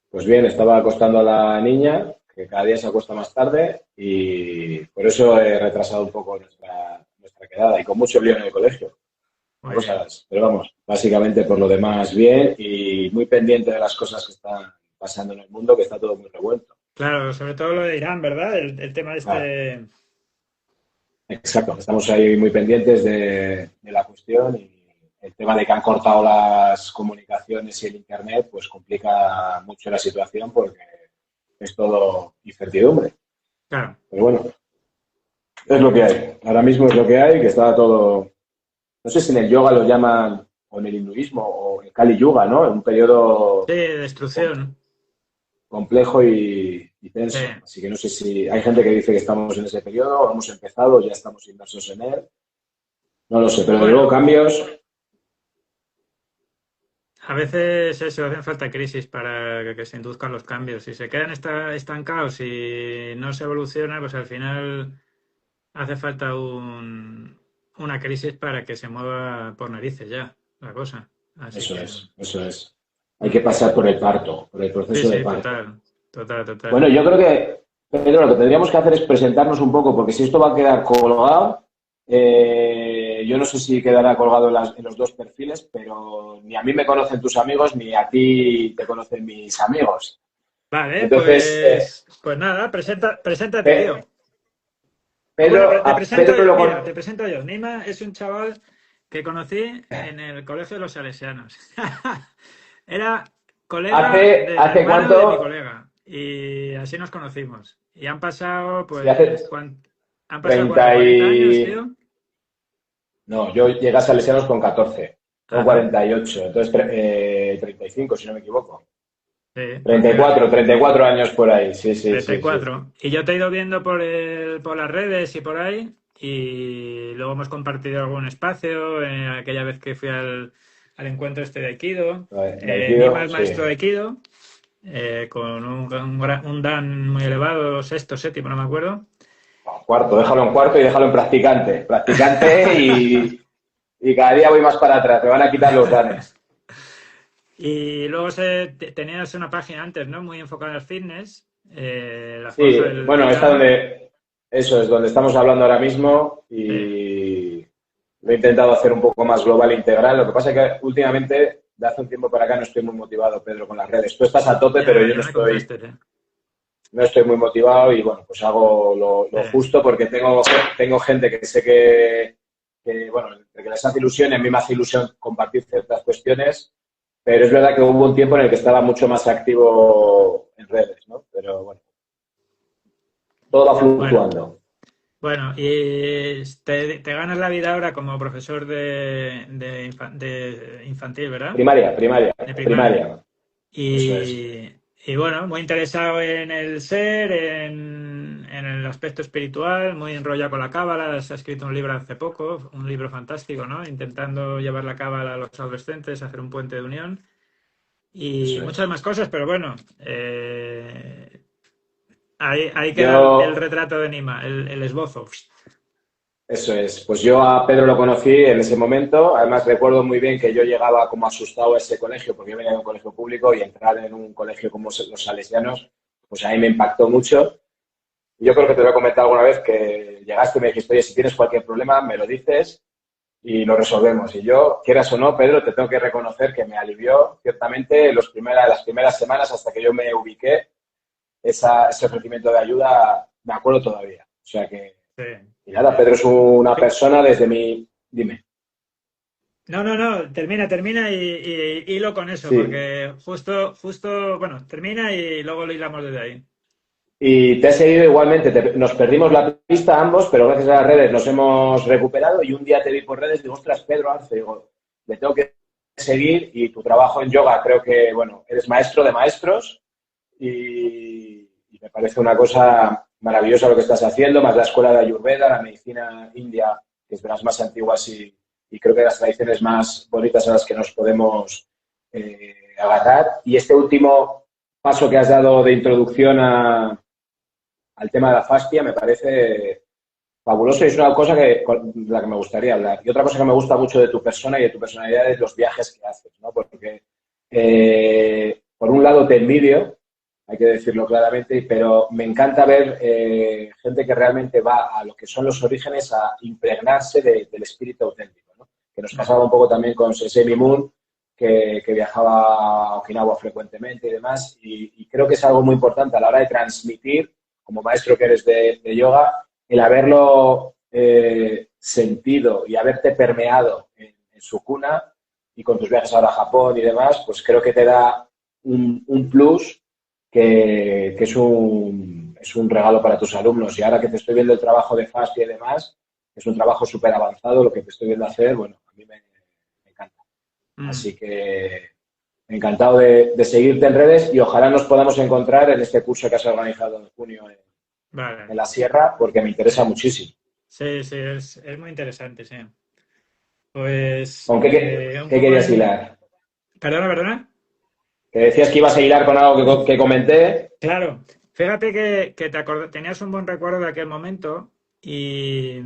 Pues bien, estaba acostando a la niña, que cada día se acuesta más tarde, y por eso he retrasado un poco nuestra quedada, y con mucho lío en el colegio. Muy bien. Cosas, pero vamos, básicamente por lo demás bien y muy pendiente de las cosas que están pasando en el mundo, que está todo muy revuelto. Claro, sobre todo lo de Irán, ¿verdad? El tema de Ah, este... exacto, estamos ahí muy pendientes de la cuestión y el tema de que han cortado las comunicaciones y el Internet, pues complica mucho la situación porque es todo incertidumbre. Claro. Pero bueno, es lo que hay. Ahora mismo es lo que hay, que está todo. No sé si en el yoga lo llaman, o en el hinduismo, o en Kali Yuga, ¿no? En un periodo Sí, destrucción. complejo y Sí. tenso. Así que no sé si hay gente que dice que estamos en ese periodo, o hemos empezado, ya estamos inmersos en él. No lo sé, pero de luego Bueno, cambios. a veces eso, hacen falta crisis para que se induzcan los cambios. Si se quedan estancados y no se evoluciona, pues al final hace falta una crisis para que se mueva por narices ya la cosa. Así Eso que... es, eso es. Hay que mm. pasar por el parto, por el Sí, proceso de sí, parto. total, total, Bueno, total. yo creo que, Pedro, lo que tendríamos que hacer es presentarnos un poco, porque si esto va a quedar colgado, yo no sé si quedará colgado en los dos perfiles, pero ni a mí me conocen tus amigos, ni a ti te conocen mis amigos. Vale, Entonces, pues nada, preséntate, tío. Bueno, te A presento Pedro yo, lo mira, con... te presento yo. Nima es un chaval que conocí en el Colegio de los Salesianos. Era colega del ¿Hace hermano de mi cuánto? colega y así nos conocimos. Y han pasado, Si hace pues, han pasado cuánto, 30 40 años, y... tío. No, yo llegué a Salesianos con 14, con Ajá, 48, entonces 35, si no me equivoco. sí, pues Treinta y mira, cuatro, 34 años por ahí, sí, sí, sí, sí. 34. Y cuatro. Y yo te he ido viendo por las redes y por ahí. Y luego hemos compartido algún espacio. Aquella vez que fui al encuentro este de Aikido. De Nima Aikido, es sí. maestro de Aikido. Con un dan muy elevado, sexto, séptimo, no me acuerdo. Cuarto, déjalo en cuarto y déjalo en practicante. Practicante y cada día voy más para atrás, me van a quitar los danes. Y luego tenías una página antes, ¿no? Muy enfocada al fitness. La Forja Sí, del bueno, está Titán. donde, eso es donde estamos hablando ahora mismo Sí, y lo he intentado hacer un poco más global e integral. Lo que pasa es que últimamente, de hace un tiempo para acá, no estoy muy motivado, Pedro, con las redes. Tú estás a tope, pero yo ya me contaste, ¿eh? no estoy muy motivado y bueno, pues hago Sí. lo justo porque tengo gente que sé bueno, que les hace ilusión y a mí me hace ilusión compartir ciertas cuestiones, pero es verdad que hubo un tiempo en el que estaba mucho más activo en redes, ¿no? Pero bueno, todo va Bueno, fluctuando. bueno, y te ganas la vida ahora como profesor de infantil, ¿verdad? De primaria. Primaria, eso es. Y, y bueno, muy interesado en el ser, en el aspecto espiritual, muy enrollado con la cábala. Has escrito un libro hace poco, un libro fantástico, ¿no? Intentando llevar la cábala a los adolescentes, hacer un puente de unión y Eso muchas es. más cosas, pero bueno, ahí queda el Yo, retrato de Nima, el esbozo. Eso es. Pues yo a Pedro lo conocí en ese momento. Además, recuerdo muy bien que yo llegaba como asustado a ese colegio, porque yo venía de un colegio público y entrar en un colegio como los salesianos, pues a mí me impactó mucho. Y yo creo que te lo he comentado alguna vez que llegaste y me dijiste, oye, si tienes cualquier problema, me lo dices y lo resolvemos. Y yo, quieras o no, Pedro, te tengo que reconocer que me alivió ciertamente las primeras semanas hasta que yo me ubiqué, ese ofrecimiento de ayuda, me acuerdo todavía. O sea que Sí. y nada, Pedro es una persona desde mi... Dime. No, no, no, termina y hilo con eso, Sí. porque bueno, termina y luego lo hilamos desde ahí. Y te he seguido igualmente. Nos perdimos la pista ambos, pero gracias a las redes nos hemos recuperado y un día te vi por redes y digo, ostras, Pedro Arce, digo, le tengo que seguir y tu trabajo en yoga, creo que, bueno, eres maestro de maestros y me parece una cosa maravillosa lo que estás haciendo, más la escuela de Ayurveda, la medicina india, que es de las más antiguas y creo que de las tradiciones más bonitas a las que nos podemos agarrar. Y este último paso que has dado de introducción al tema de la fascia me parece fabuloso y es una cosa de la que me gustaría hablar. Y otra cosa que me gusta mucho de tu persona y de tu personalidad es los viajes que haces, ¿no? Porque, por un lado, te envidio hay que decirlo claramente, pero me encanta ver gente que realmente va a lo que son los orígenes a impregnarse del espíritu auténtico, ¿no? Que nos pasaba un poco también con Sesame Moon, que viajaba a Okinawa frecuentemente y demás, y creo que es algo muy importante a la hora de transmitir, como maestro que eres de yoga, el haberlo sentido y haberte permeado en su cuna y con tus viajes ahora a Japón y demás, pues creo que te da un plus que es un regalo para tus alumnos. Y ahora que te estoy viendo el trabajo de Fastia y demás, es un trabajo súper avanzado lo que te estoy viendo hacer, bueno, a mí me encanta. Mm, Así que encantado de seguirte en redes y ojalá nos podamos encontrar en este curso que has organizado en junio en vale. la Sierra, porque me interesa muchísimo. Sí, sí, es muy interesante, sí. Pues ¿Con qué, un qué poco querías en... hilar? Perdona, perdona. Que decías que ibas a hilar con algo que comenté. Claro, fíjate que tenías un buen recuerdo de aquel momento y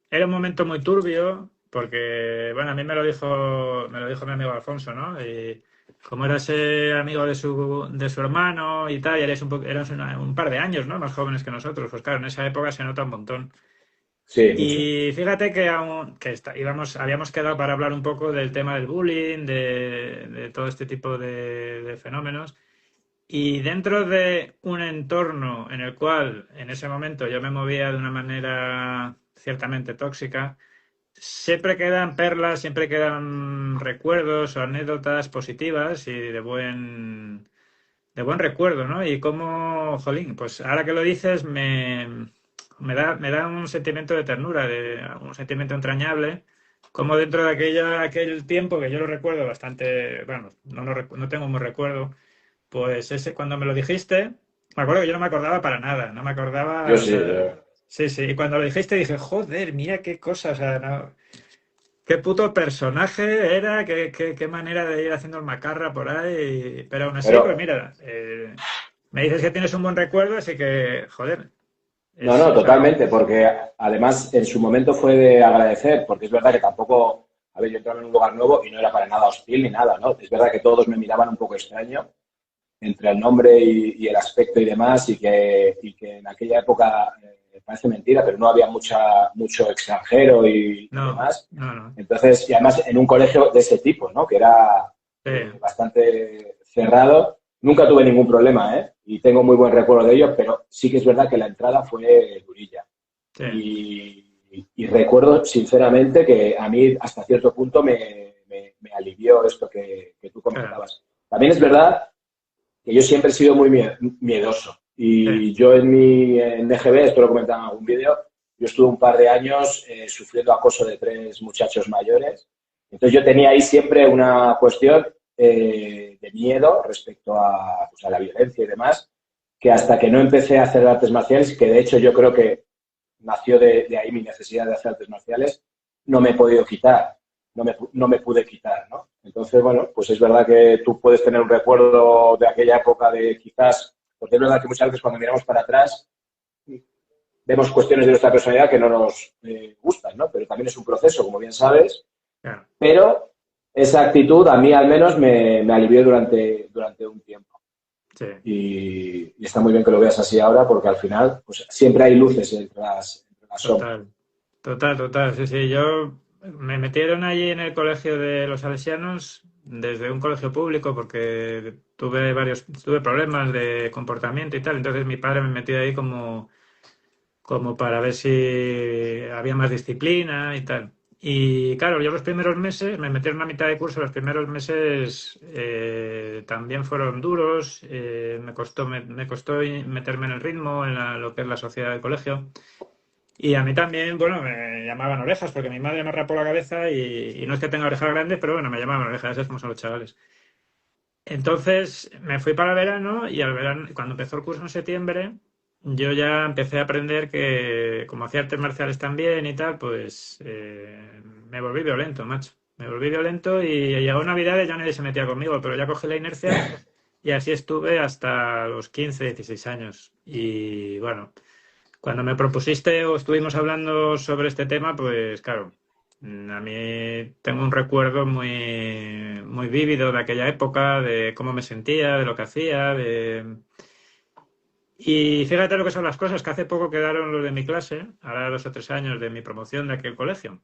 era un momento muy turbio porque, bueno, a mí me lo dijo mi amigo Alfonso, ¿no? Y como eras amigo de su hermano y tal, y eras un par de años, ¿no? Más jóvenes que nosotros, pues claro, en esa época se nota un montón. Sí, mucho. Y fíjate que, habíamos quedado para hablar un poco del tema del bullying, de todo este tipo de fenómenos. Y dentro de un entorno en el cual en ese momento yo me movía de una manera ciertamente tóxica, siempre quedan perlas, siempre quedan recuerdos o anécdotas positivas y de buen recuerdo, ¿no? Y como, jolín, pues ahora que lo dices, me da un sentimiento de ternura, un sentimiento entrañable, como dentro de aquel tiempo que yo lo recuerdo bastante, bueno, no tengo muy recuerdo, pues ese, cuando me lo dijiste, me acuerdo que yo no me acordaba para nada, no me acordaba, Yo o sí, sea, sí, sí, y cuando lo dijiste dije, joder, mira qué cosa, o sea, qué puto personaje era, qué manera de ir haciendo el macarra por ahí. Pero aún así, pues pero mira, me dices que tienes un buen recuerdo, así que, joder, no, no, es algo. totalmente, porque además en su momento fue de agradecer, porque es verdad que tampoco, a ver, yo entraba en un lugar nuevo y no era para nada hostil ni nada, ¿no? Es verdad que todos me miraban un poco extraño entre el nombre y el aspecto y demás, y que en aquella época, parece mentira, pero no había mucho extranjero y No, demás. no, no. Entonces, y además en un colegio de ese tipo, ¿no? Que era Sí, bastante cerrado. Nunca tuve ningún problema, ¿eh? Y tengo muy buen recuerdo de ello, pero sí que es verdad que la entrada fue durilla. sí, Y recuerdo, sinceramente, que a mí hasta cierto punto me alivió esto que tú claro. comentabas. También es verdad que yo siempre he sido muy miedoso. Sí, Y yo en DGB, esto lo comentaba en algún vídeo, yo estuve un par de años sufriendo acoso de 3 muchachos mayores. Entonces yo tenía ahí siempre una cuestión de miedo respecto pues, a la violencia y demás, que hasta que no empecé a hacer artes marciales, que de hecho yo creo que nació de ahí mi necesidad de hacer artes marciales, no me he podido quitar, no me pude quitar, ¿no? Entonces, bueno, pues es verdad que tú puedes tener un recuerdo de aquella época de quizás, porque es verdad que muchas veces cuando miramos para atrás vemos cuestiones de nuestra personalidad que no nos gustan, ¿no? Pero también es un proceso, como bien sabes, claro. pero esa actitud a mí al menos me alivió durante un tiempo. Sí, Y está muy bien que lo veas así ahora porque al final pues, siempre hay luces entre las sombras. total. Total, total. Sí, sí. Yo me metieron allí en el colegio de los salesianos desde un colegio público porque tuve problemas de comportamiento y tal. Entonces mi padre me metió ahí como para ver si había más disciplina y tal. Y claro, yo los primeros meses, me metieron a mitad de curso, los primeros meses también fueron duros, me costó meterme en el ritmo, en lo que es la sociedad del colegio. Y a mí también, bueno, me llamaban orejas porque mi madre me rapó la cabeza y no es que tenga orejas grandes, pero bueno, me llamaban orejas, es como son los chavales. Entonces me fui para el verano y al verano, cuando empezó el curso en septiembre, yo ya empecé a aprender que, como hacía artes marciales también y tal, pues me volví violento, macho. Me volví violento y llegó Navidad y ya nadie se metía conmigo, pero ya cogí la inercia y así estuve hasta los 15 16 años. Y bueno, cuando me propusiste o estuvimos hablando sobre este tema, pues claro. A mí tengo un recuerdo muy, muy vívido de aquella época, de cómo me sentía, de lo que hacía, de... Y fíjate lo que son las cosas, que hace poco quedaron los de mi clase, ahora 2 o 3 años de mi promoción de aquel colegio.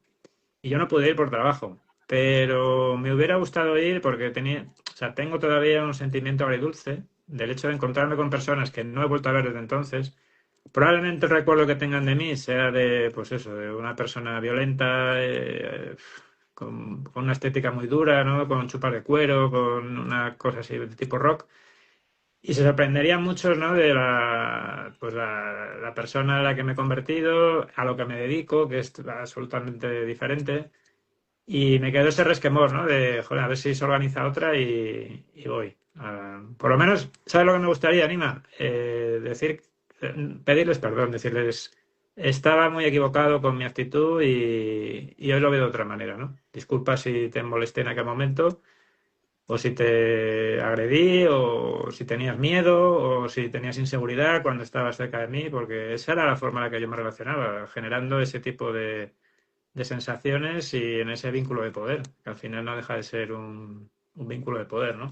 Y yo no pude ir por trabajo, pero me hubiera gustado ir porque tenía, o sea, tengo todavía un sentimiento agridulce del hecho de encontrarme con personas que no he vuelto a ver desde entonces. Probablemente el recuerdo que tengan de mí sea de, pues eso, de una persona violenta, con una estética muy dura, ¿no? Con chupas de cuero, con una cosa así de tipo rock. Y se sorprenderían muchos, ¿no? De pues la persona a la que me he convertido, a lo que me dedico, que es absolutamente diferente. Y me quedó ese resquemor, ¿no? De, joder, a ver si se organiza otra y voy. Por lo menos, ¿sabes lo que me gustaría, Anima? Pedirles perdón, decirles, estaba muy equivocado con mi actitud y hoy lo veo de otra manera, ¿no? Disculpa si te molesté en aquel momento, o si te agredí, o si tenías miedo, o si tenías inseguridad cuando estabas cerca de mí, porque esa era la forma en la que yo me relacionaba, generando ese tipo de sensaciones y en ese vínculo de poder, que al final no deja de ser un vínculo de poder, ¿no?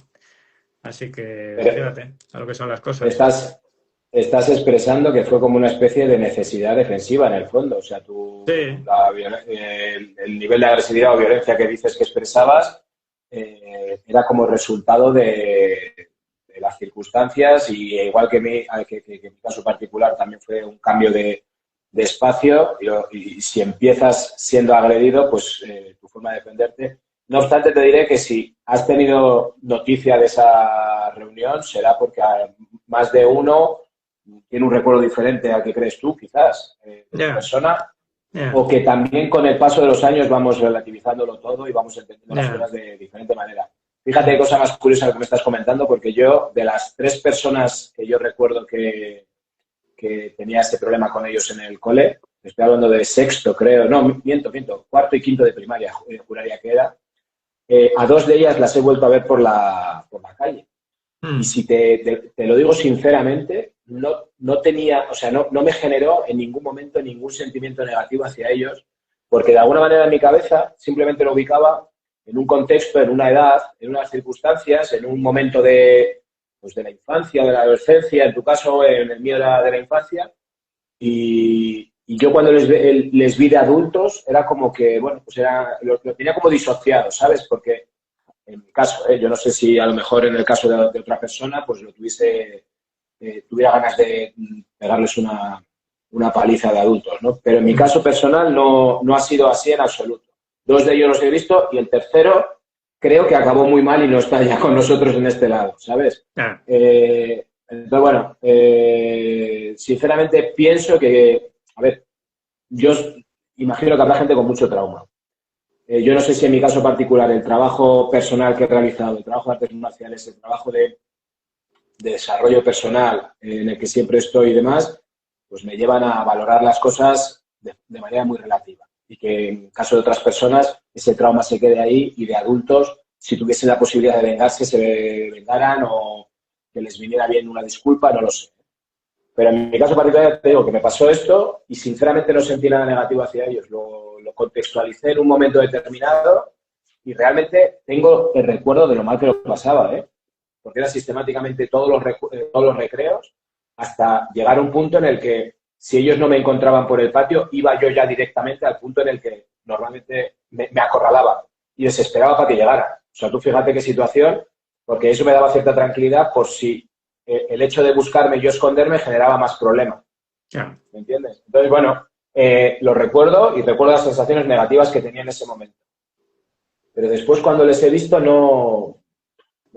Así que Pero fíjate a lo que son las cosas. estás, estás expresando que fue como una especie de necesidad defensiva en el fondo. O sea, Sí, el nivel de agresividad o violencia que dices que expresabas era como resultado de las circunstancias y igual que en mi caso particular también fue un cambio de espacio y si empiezas siendo agredido, pues tu forma de defenderte. No obstante, te diré que si has tenido noticia de esa reunión, será porque más de uno tiene un recuerdo diferente al que crees tú, quizás, de tu ya, persona, ya, o que también con el paso de los años vamos relativizándolo todo y vamos entendiendo las ya. cosas de diferente manera. Fíjate qué Mm, cosa más curiosa que me estás comentando, porque yo, de las 3 personas que yo recuerdo que tenía ese problema con ellos en el cole, estoy hablando de sexto, creo, no, miento, cuarto y quinto de primaria, juraría que era, a 2 de ellas las he vuelto a ver por la calle. Y mm, si te lo digo sinceramente, no tenía, o sea, no me generó en ningún momento ningún sentimiento negativo hacia ellos, porque de alguna manera en mi cabeza simplemente lo ubicaba en un contexto, en una edad, en unas circunstancias, en un momento pues de la infancia, de la adolescencia, en tu caso, en el mío era de la infancia, y yo cuando les vi de adultos era como que, bueno, pues lo tenía como disociado, ¿sabes? Porque en mi caso, yo no sé si a lo mejor en el caso de otra persona, pues tuviera ganas de pegarles una paliza de adultos, ¿no? Pero en mi mm, caso personal no ha sido así en absoluto. 2 de ellos los he visto y el tercero creo que acabó muy mal y no está ya con nosotros en este lado, ¿sabes? ya, Entonces, bueno, sinceramente pienso que, a ver, yo imagino que habrá gente con mucho trauma. Yo no sé si en mi caso particular el trabajo personal que he realizado, el trabajo de artes marciales, el trabajo de desarrollo personal en el que siempre estoy y demás, pues me llevan a valorar las cosas de manera muy relativa. Y que en caso de otras personas ese trauma se quede ahí y de adultos, si tuviesen la posibilidad de vengarse, se vengaran o que les viniera bien una disculpa, no lo sé. Pero en mi caso particular te digo que me pasó esto y sinceramente no sentí nada negativo hacia ellos. Lo contextualicé en un momento determinado y realmente tengo el recuerdo de lo mal que lo pasaba, ¿eh? Porque era sistemáticamente todos los recreos hasta llegar a un punto en el que si ellos no me encontraban por el patio, iba yo ya directamente al punto en el que normalmente me acorralaba y desesperaba para que llegaran. O sea, tú fíjate qué situación, porque eso me daba cierta tranquilidad por si el hecho de buscarme y yo esconderme generaba más problemas. ya. ¿Me entiendes? Entonces, bueno, lo recuerdo y recuerdo las sensaciones negativas que tenía en ese momento. Pero después, cuando les he visto, no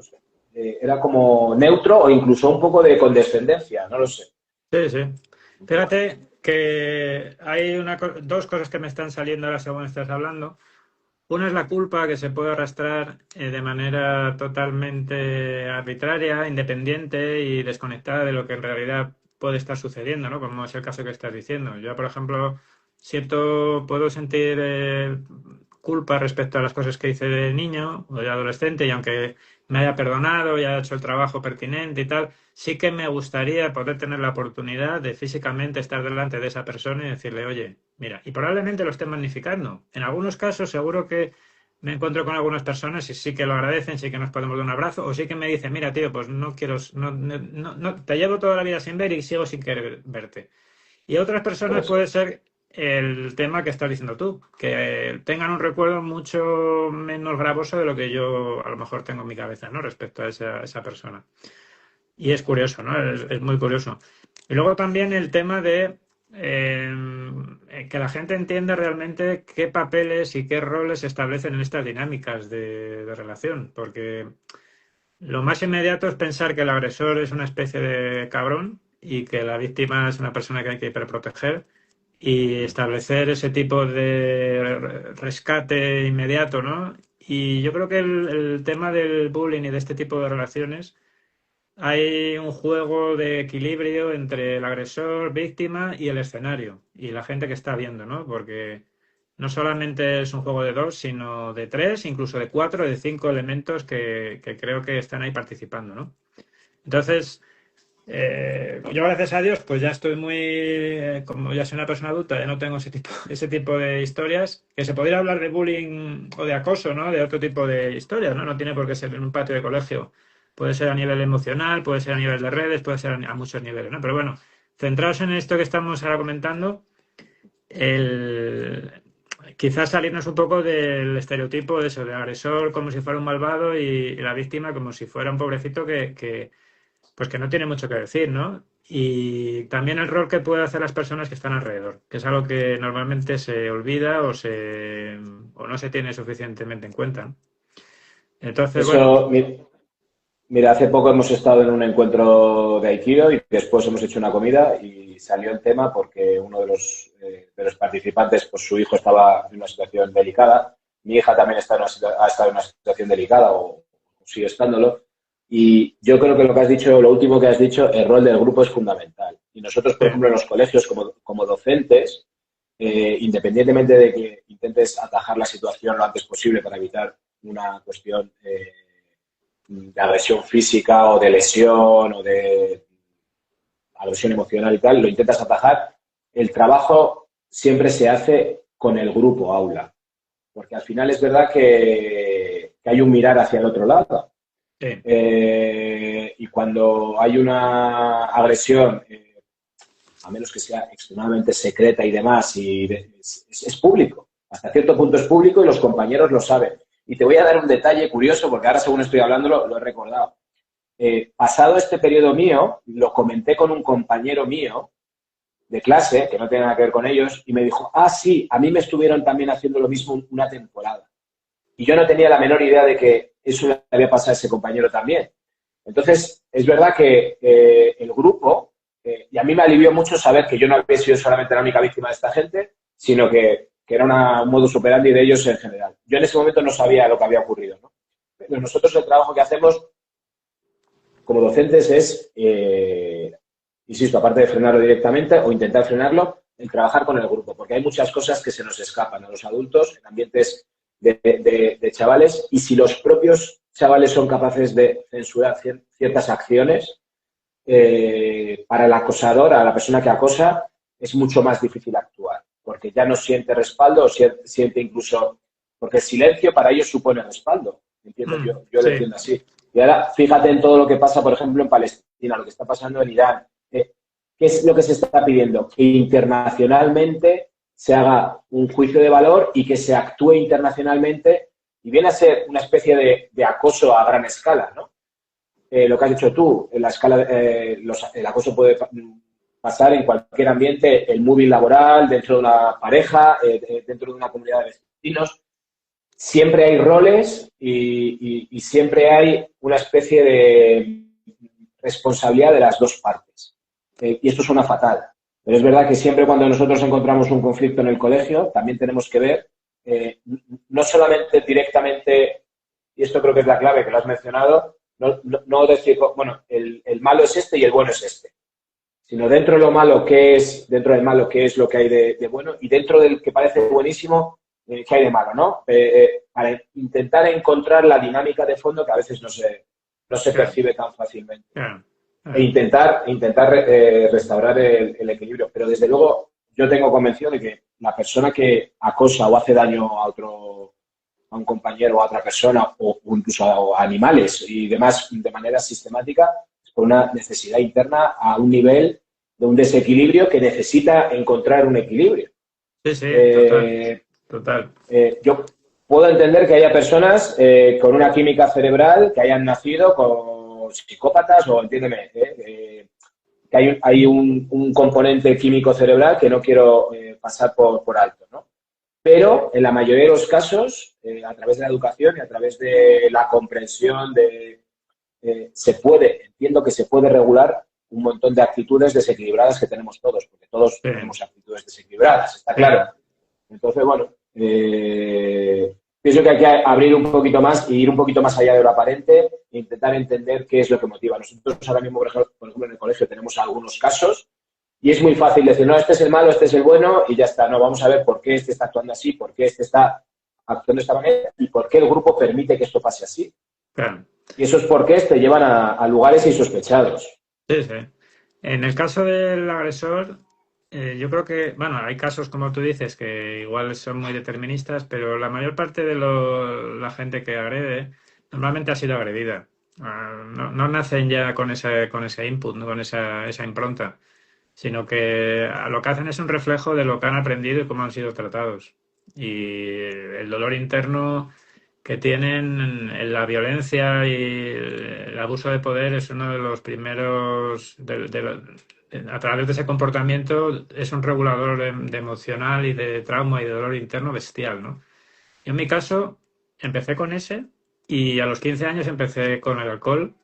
sé, era como neutro o incluso un poco de condescendencia, no lo sé. Sí, sí. Fíjate que hay dos cosas que me están saliendo ahora según estás hablando. Una es la culpa que se puede arrastrar de manera totalmente arbitraria, independiente y desconectada de lo que en realidad puede estar sucediendo, ¿no? Como es el caso que estás diciendo. Yo, por ejemplo, puedo sentir culpa respecto a las cosas que hice de niño o de adolescente y aunque me haya perdonado y haya hecho el trabajo pertinente y tal, sí que me gustaría poder tener la oportunidad de físicamente estar delante de esa persona y decirle, oye, mira, y probablemente lo esté magnificando. En algunos casos seguro que me encuentro con algunas personas y sí que lo agradecen, sí que nos podemos dar un abrazo, o sí que me dicen, mira, tío, pues no quiero, te llevo toda la vida sin ver y sigo sin querer verte. Y otras personas Pues puede ser el tema que estás diciendo tú, que tengan un recuerdo mucho menos gravoso de lo que yo a lo mejor tengo en mi cabeza, ¿no? Respecto a esa persona. Y es curioso, ¿no? Es muy curioso. Y luego también el tema de que la gente entienda realmente qué papeles y qué roles se establecen en estas dinámicas de relación, porque lo más inmediato es pensar que el agresor es una especie de cabrón y que la víctima es una persona que hay que hiperproteger y establecer ese tipo de rescate inmediato, ¿no? Y yo creo que el tema del bullying y de este tipo de relaciones, hay un juego de equilibrio entre el agresor, víctima y el escenario y la gente que está viendo, ¿no? Porque no solamente es un juego de dos, sino de tres, incluso de cuatro, de cinco elementos que creo que están ahí participando, ¿no? Entonces, yo gracias a Dios, pues ya estoy muy, como ya soy una persona adulta, ya no tengo ese tipo de historias, que se podría hablar de bullying o de acoso, ¿no? De otro tipo de historias, ¿no? No tiene por qué ser en un patio de colegio. Puede ser a nivel emocional, puede ser a nivel de redes, puede ser a muchos niveles, ¿no? Pero bueno, centrados en esto que estamos ahora comentando, el, quizás salirnos un poco del estereotipo de eso, de agresor como si fuera un malvado y la víctima como si fuera un pobrecito pues que no tiene mucho que decir, ¿no? Y también el rol que pueden hacer las personas que están alrededor, que es algo que normalmente se olvida o no se tiene suficientemente en cuenta, ¿no? Entonces, bueno, eso, mira, hace poco hemos estado en un encuentro de Aikido y después hemos hecho una comida y salió el tema porque uno de los participantes, pues su hijo estaba en una situación delicada. Mi hija también ha estado en una situación delicada o sigue estándolo. Y yo creo que lo que has dicho, lo último que has dicho, el rol del grupo es fundamental. Y nosotros, por sí, ejemplo, en los colegios como docentes, independientemente de que intentes atajar la situación lo antes posible para evitar una cuestión de agresión física o de lesión o de agresión emocional y tal, lo intentas atajar, el trabajo siempre se hace con el grupo aula, porque al final es verdad que hay un mirar hacia el otro lado. sí. Y cuando hay una agresión, a menos que sea extremadamente secreta y demás, es público. Hasta cierto punto es público y los compañeros lo saben. Y te voy a dar un detalle curioso, porque ahora según estoy hablando lo he recordado. Pasado este periodo mío, lo comenté con un compañero mío de clase, que no tiene nada que ver con ellos, y me dijo, ah, sí, a mí me estuvieron también haciendo lo mismo una temporada. Y yo no tenía la menor idea de que eso le había pasado a ese compañero también. Entonces, es verdad que el grupo, y a mí me alivió mucho saber que yo no había sido solamente la única víctima de esta gente, sino que era un modus operandi de ellos en general. Yo en ese momento no sabía lo que había ocurrido, ¿no? Pero nosotros el trabajo que hacemos como docentes es, insisto, aparte de frenarlo directamente o intentar frenarlo, el trabajar con el grupo, porque hay muchas cosas que se nos escapan a los adultos en ambientes de chavales, y si los propios chavales son capaces de censurar ciertas acciones, para el acosador, a la persona que acosa, es mucho más difícil actuar, porque ya no siente respaldo o siente incluso, porque el silencio para ellos supone respaldo, entiendo, yo lo Sí, entiendo así. Y ahora fíjate en todo lo que pasa, por ejemplo, en Palestina, lo que está pasando en Irán. ¿Qué es lo que se está pidiendo? Que internacionalmente se haga un juicio de valor y que se actúe internacionalmente, y viene a ser una especie de acoso a gran escala, ¿no? Lo que has dicho tú, en la escala, el acoso puede pasar en cualquier ambiente, el moving laboral, dentro de una pareja, dentro de una comunidad de vecinos. Siempre hay roles y siempre hay una especie de responsabilidad de las dos partes. Y esto suena fatal. Pero es verdad que siempre cuando nosotros encontramos un conflicto en el colegio, también tenemos que ver, no solamente directamente, y esto creo que es la clave que lo has mencionado, no decir, bueno, el malo es este y el bueno es este, sino dentro del malo, qué es lo que hay de bueno, y dentro del que parece buenísimo, ¿qué hay de malo, no? Para intentar encontrar la dinámica de fondo que a veces no se claro, percibe tan fácilmente. claro, E claro. intentar restaurar el equilibrio. Pero desde luego yo tengo convencido de que la persona que acosa o hace daño a un compañero o a otra persona o incluso a animales y demás de manera sistemática es por una necesidad interna a un nivel de un desequilibrio que necesita encontrar un equilibrio. Sí, sí, total, Eh, total. yo puedo entender que haya personas con una química cerebral que hayan nacido con psicópatas o, entiéndeme, que hay un componente químico cerebral que no quiero pasar por alto, ¿no? Pero en la mayoría de los casos, a través de la educación y a través de la comprensión entiendo que se puede regular un montón de actitudes desequilibradas que tenemos todos, porque todos Sí, tenemos actitudes desequilibradas, está sí, claro. Entonces, bueno, pienso que hay que abrir un poquito más y ir un poquito más allá de lo aparente e intentar entender qué es lo que motiva. Nosotros ahora mismo, por ejemplo, en el colegio tenemos algunos casos y es muy fácil decir, no, este es el malo, este es el bueno y ya está. No, vamos a ver por qué este está actuando así, por qué este está actuando de esta manera y por qué el grupo permite que esto pase así. claro. Y esos porqués te llevan a lugares insospechados. Sí, sí. En el caso del agresor, yo creo que, bueno, hay casos como tú dices que igual son muy deterministas, pero la mayor parte de la gente que agrede normalmente ha sido agredida. No, no nacen ya con ese input, ¿no? Con esa impronta, sino que lo que hacen es un reflejo de lo que han aprendido y cómo han sido tratados. Y el dolor interno que tienen en la violencia y el abuso de poder es uno de los primeros, a través de ese comportamiento es un regulador de emocional y de trauma y de dolor interno bestial, ¿no? Yo en mi caso empecé con ese y a los 15 años empecé con el alcohol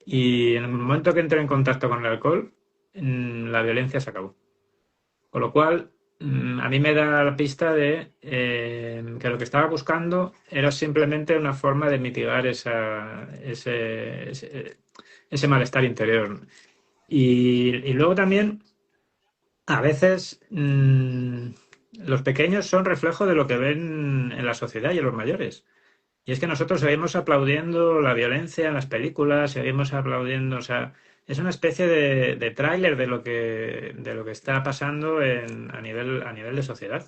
y en el momento que entré en contacto con el alcohol, la violencia se acabó. Con lo cual, a mí me da la pista de que lo que estaba buscando era simplemente una forma de mitigar ese malestar interior. Y luego también, a veces, los pequeños son reflejo de lo que ven en la sociedad y en los mayores. Y es que nosotros seguimos aplaudiendo la violencia en las películas, seguimos aplaudiendo, o sea, es una especie de tráiler de lo que está pasando a nivel de sociedad.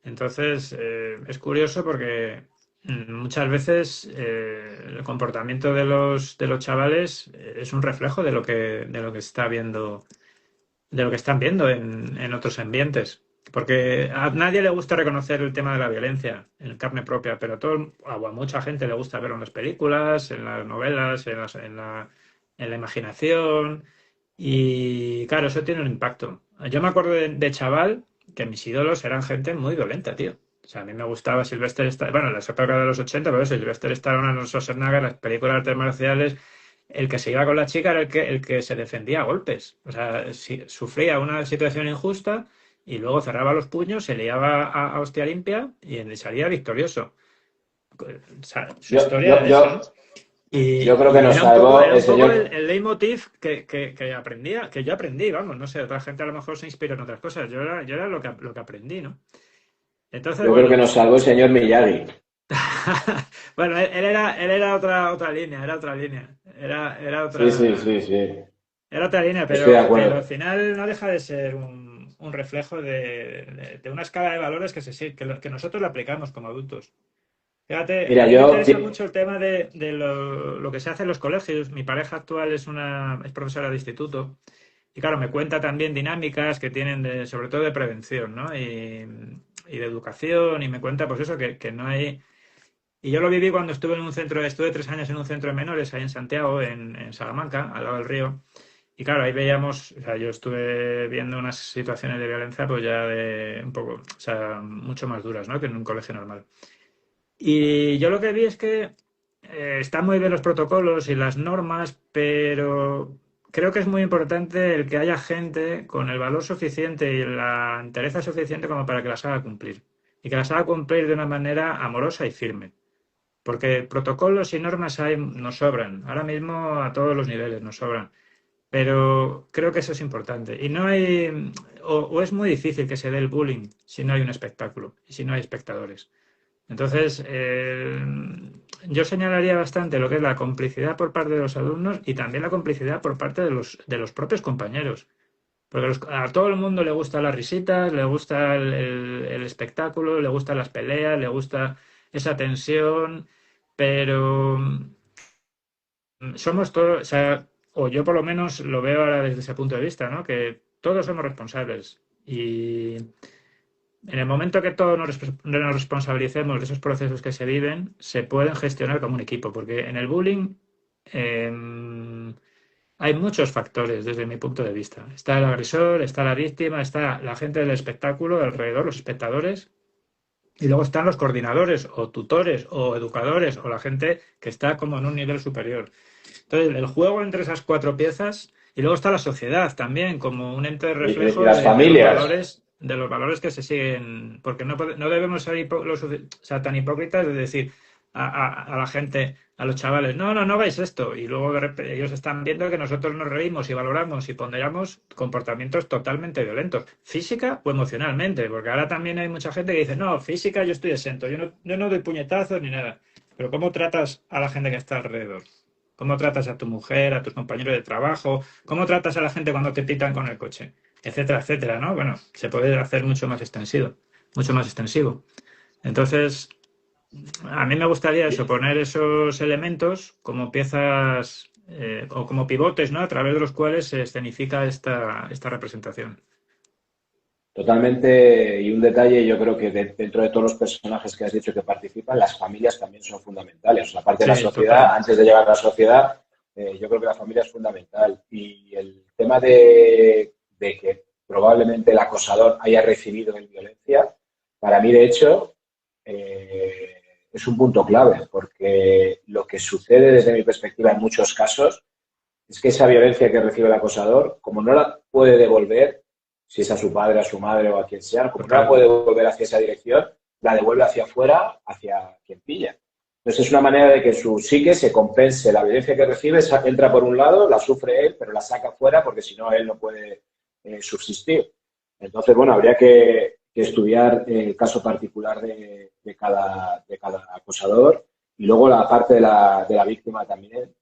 Entonces, es curioso porque muchas veces el comportamiento de los chavales es un reflejo de lo que está viendo, de lo que están viendo en otros ambientes. Porque a nadie le gusta reconocer el tema de la violencia en carne propia, pero a mucha gente le gusta verlo en las películas, en las novelas, en la imaginación. Y claro, eso tiene un impacto. Yo me acuerdo de chaval que mis ídolos eran gente muy violenta, tío. O sea, a mí me gustaba Sylvester Stallone, bueno, en la época de los 80, pero eso, Sylvester Stallone, Arnold Schwarzenegger, las películas de artes marciales, el que se iba con la chica era el que se defendía a golpes. O sea, si sufría una situación injusta y luego cerraba los puños, se liaba a hostia limpia y salía victorioso. O sea, su Yo, historia yo, era esa, ¿no? yo, yo creo que Y nos era un poco, salvó era el un poco el, señor. el leitmotiv que yo aprendí, vamos, no sé, otra gente a lo mejor se inspira en otras cosas. Yo era lo que aprendí, ¿no? Entonces, Yo creo que bueno, nos salvó el señor Miyagi. bueno, él era otra línea, era otra línea. Era Sí, sí, otra. sí, sí. Era otra línea, Estoy de pero al acuerdo. final no deja de ser un reflejo de una escala de valores que nosotros le aplicamos como adultos. Fíjate, a Mira, mí me yo. interesa mucho el tema de lo que se hace en los colegios. Mi pareja actual es profesora de instituto y claro, me cuenta también dinámicas que tienen sobre todo de prevención, ¿no? Y de educación y me cuenta pues eso, que no hay. Y yo lo viví cuando estuve 3 años en un centro de menores ahí en Santiago, en Salamanca, al lado del río. Y claro, ahí veíamos, o sea, yo estuve viendo unas situaciones de violencia pues ya de un poco, o sea, mucho más duras, ¿no? Que en un colegio normal. Y yo lo que vi es que están muy bien los protocolos y las normas, pero creo que es muy importante el que haya gente con el valor suficiente y la entereza suficiente como para que las haga cumplir. Y que las haga cumplir de una manera amorosa y firme. Porque protocolos y normas hay, nos sobran. Ahora mismo a todos los niveles nos sobran. Pero creo que eso es importante. Y no hay, o es muy difícil que se dé el bullying si no hay un espectáculo y si no hay espectadores. Entonces, yo señalaría bastante lo que es la complicidad por parte de los alumnos y también la complicidad por parte de los propios compañeros. Porque a todo el mundo le gustan las risitas, le gusta el espectáculo, le gustan las peleas, le gusta esa tensión, pero somos todos, o sea, o yo por lo menos lo veo ahora desde ese punto de vista, ¿no? Que todos somos responsables. Y en el momento que todos nos responsabilicemos de esos procesos que se viven, se pueden gestionar como un equipo, porque en el bullying eh, hay muchos factores desde mi punto de vista. Está el agresor, está la víctima, está la gente del espectáculo alrededor, los espectadores, y luego están los coordinadores o tutores o educadores o la gente que está como en un nivel superior. Entonces, el juego entre esas cuatro piezas y luego está la sociedad también como un ente de Y reflejo las familias. de los valores que se siguen, porque no debemos ser o sea, tan hipócritas de decir a la gente, a los chavales, no hagáis esto y luego de repente ellos están viendo que nosotros nos reímos y valoramos y ponderamos comportamientos totalmente violentos, física o emocionalmente, porque ahora también hay mucha gente que dice, no, física yo estoy exento, yo no doy puñetazos ni nada, pero ¿cómo tratas a la gente que está alrededor? ¿Cómo tratas a tu mujer, a tus compañeros de trabajo? ¿Cómo tratas a la gente cuando te pitan con el coche? Etcétera, etcétera, ¿no? Bueno, se puede hacer mucho más extensivo, mucho más extensivo. Entonces, a mí me gustaría eso, poner esos elementos como piezas o como pivotes, ¿no? A través de los cuales se escenifica esta representación. Totalmente, y un detalle, yo creo que dentro de todos los personajes que has dicho que participan, las familias también son fundamentales. La parte de la Sí, sociedad, total. antes de llegar a la sociedad, yo creo que la familia es fundamental. Y el tema de que probablemente el acosador haya recibido violencia, para mí, de hecho, es un punto clave, porque lo que sucede desde mi perspectiva en muchos casos es que esa violencia que recibe el acosador, como no la puede devolver, si es a su padre, a su madre o a quien sea, como no la Total. puede devolver hacia esa dirección, la devuelve hacia afuera, hacia quien pilla. Entonces es una manera de que su psique se compense. La violencia que recibe entra por un lado, la sufre él, pero la saca fuera porque si no él no puede subsistir. Entonces, bueno, habría que estudiar el caso particular de cada acosador y luego la parte de la víctima también.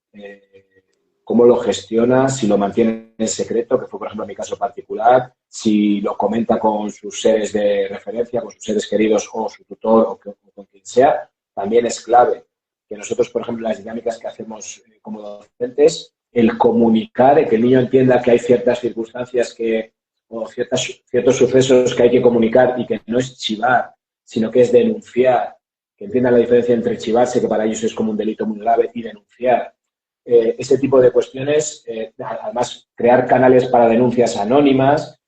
Cómo lo gestiona, si lo mantiene en secreto, que fue, por ejemplo, mi caso particular, si lo comenta con sus seres de referencia, con sus seres queridos o su tutor o con quien sea, también es clave. Que nosotros, por ejemplo, las dinámicas que hacemos como docentes, el comunicar, el que el niño entienda que hay ciertas circunstancias o ciertos sucesos que hay que comunicar y que no es chivar, sino que es denunciar, que entiendan la diferencia entre chivarse, que para ellos es como un delito muy grave, y denunciar ese tipo de cuestiones, además crear canales para denuncias anónimas,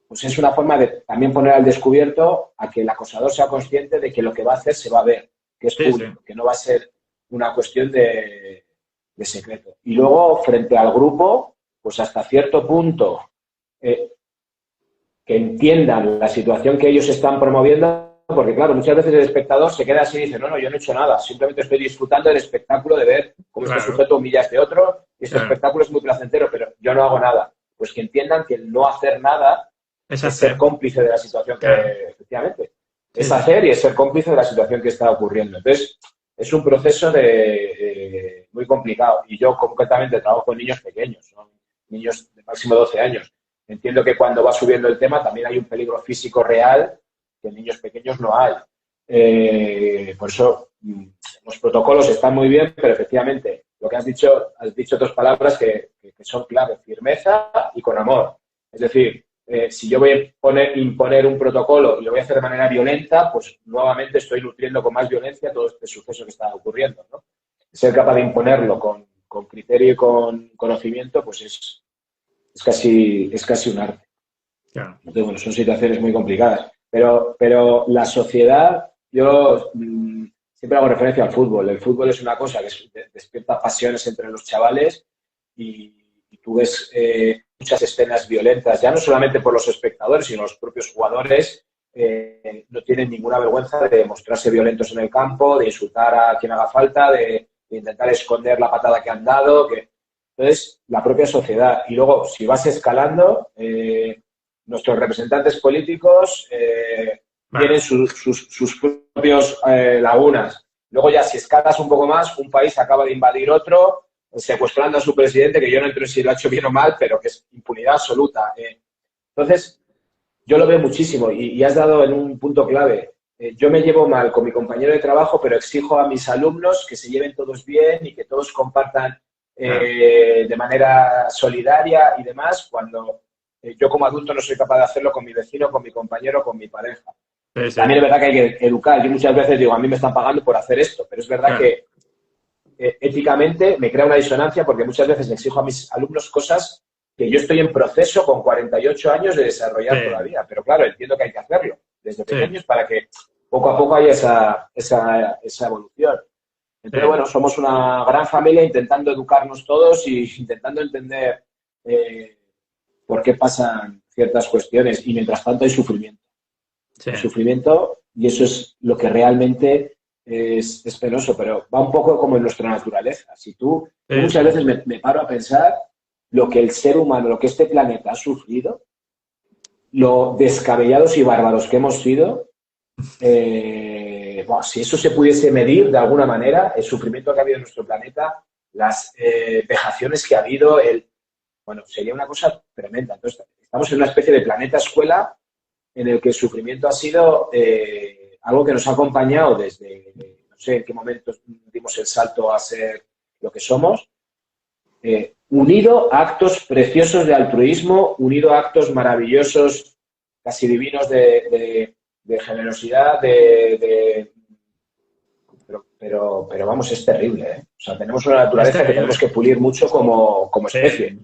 pues es una forma de también poner al descubierto a que el acosador sea consciente de que lo que va a hacer se va a ver, que es Sí, sí. público, que no va a ser una cuestión de secreto. Y luego, frente al grupo, pues hasta cierto punto, eh, que entiendan la situación que ellos están promoviendo, porque claro, muchas veces el espectador se queda así y dice, no, yo no he hecho nada, simplemente estoy disfrutando del espectáculo de ver cómo este Claro, sujeto humilla a este otro, y este claro. espectáculo es muy placentero, pero yo no hago nada. Pues que entiendan que el no hacer nada Es es ser hacer. cómplice de la situación que, Claro. efectivamente, Sí, es sí. hacer y es ser cómplice de la situación que está ocurriendo. Entonces, es un proceso muy complicado. Y yo concretamente trabajo con niños pequeños, ¿no? Niños de máximo 12 años. Entiendo que cuando va subiendo el tema también hay un peligro físico real que en niños pequeños no hay. Por eso los protocolos están muy bien, pero efectivamente lo que has dicho dos palabras que son clave, firmeza y con amor. Es decir, si yo voy a imponer un protocolo y lo voy a hacer de manera violenta, pues nuevamente estoy nutriendo con más violencia todo este suceso que está ocurriendo, ¿no? Ser capaz de imponerlo con criterio y con conocimiento, pues es casi un arte. Claro. Entonces, bueno, son situaciones muy complicadas. Pero la sociedad, yo siempre hago referencia al fútbol. El fútbol es una cosa que despierta pasiones entre los chavales y tú ves muchas escenas violentas, ya no solamente por los espectadores, sino los propios jugadores no tienen ninguna vergüenza de mostrarse violentos en el campo, de insultar a quien haga falta, de intentar esconder la patada que han dado. Entonces, la propia sociedad. Y luego, si vas escalando, nuestros representantes políticos tienen Vale. sus propios lagunas. Luego ya si escalas un poco más, un país acaba de invadir otro, secuestrando a su presidente, que yo no entro en si lo ha hecho bien o mal, pero que es impunidad absoluta. Entonces, yo lo veo muchísimo y has dado en un punto clave. Yo me llevo mal con mi compañero de trabajo, pero exijo a mis alumnos que se lleven todos bien y que todos compartan Claro. de manera solidaria y demás, cuando yo como adulto no soy capaz de hacerlo con mi vecino, con mi compañero, con mi pareja. Sí, sí, También es verdad que hay que educar. Yo muchas veces digo, a mí me están pagando por hacer esto, pero es verdad claro. que éticamente me crea una disonancia porque muchas veces le exijo a mis alumnos cosas que yo estoy en proceso con 48 años de Sí, desarrollar todavía. Pero claro, entiendo que hay que hacerlo desde sí, pequeños para que poco a poco haya esa evolución. Entonces, sí, bueno, somos una gran familia intentando educarnos todos y intentando entender eh, por qué pasan ciertas cuestiones y mientras tanto hay sufrimiento. sí, Hay sufrimiento y eso es lo que realmente es penoso, pero va un poco como en nuestra naturaleza. Si yo sí, muchas sí. veces me paro a pensar lo que el ser humano, lo que este planeta ha sufrido, lo descabellados y bárbaros que hemos sido, bueno, si eso se pudiese medir de alguna manera, el sufrimiento que ha habido en nuestro planeta, las vejaciones que ha habido, bueno, sería una cosa tremenda. Entonces, estamos en una especie de planeta escuela en el que el sufrimiento ha sido algo que nos ha acompañado desde, no sé en qué momento dimos el salto a ser lo que somos, unido a actos preciosos de altruismo, unido a actos maravillosos, casi divinos de generosidad, pero vamos, es terrible, ¿eh? O sea, tenemos una Es naturaleza que tenemos terrible. que pulir mucho como Sí. especie.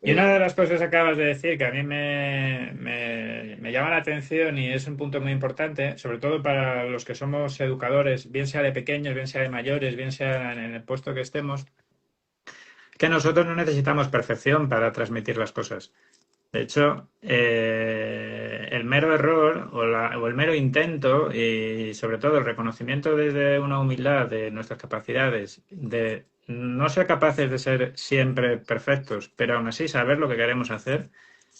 Y una de las cosas que acabas de decir que a mí me llama la atención y es un punto muy importante, sobre todo para los que somos educadores, bien sea de pequeños, bien sea de mayores, bien sea en el puesto que estemos, que nosotros no necesitamos perfección para transmitir las cosas. De hecho, el mero error o el mero intento y sobre todo el reconocimiento desde una humildad de nuestras capacidades, de no ser capaces de ser siempre perfectos, pero aún así saber lo que queremos hacer,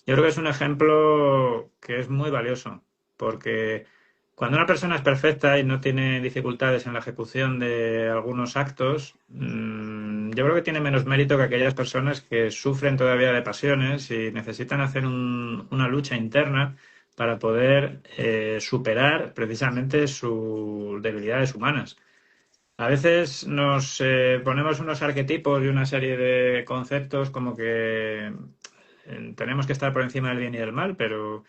yo creo que es un ejemplo que es muy valioso, porque cuando una persona es perfecta y no tiene dificultades en la ejecución de algunos actos, yo creo que tiene menos mérito que aquellas personas que sufren todavía de pasiones y necesitan hacer una lucha interna para poder superar precisamente sus debilidades humanas. A veces nos ponemos unos arquetipos y una serie de conceptos como que tenemos que estar por encima del bien y del mal, pero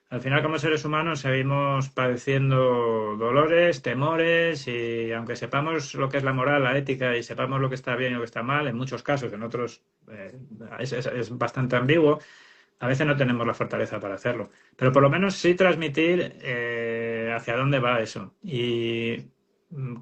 al final como seres humanos seguimos padeciendo dolores, temores y aunque sepamos lo que es la moral, la ética y sepamos lo que está bien y lo que está mal, en muchos casos, en otros es bastante ambiguo, a veces no tenemos la fortaleza para hacerlo. Pero por lo menos sí transmitir hacia dónde va eso. Y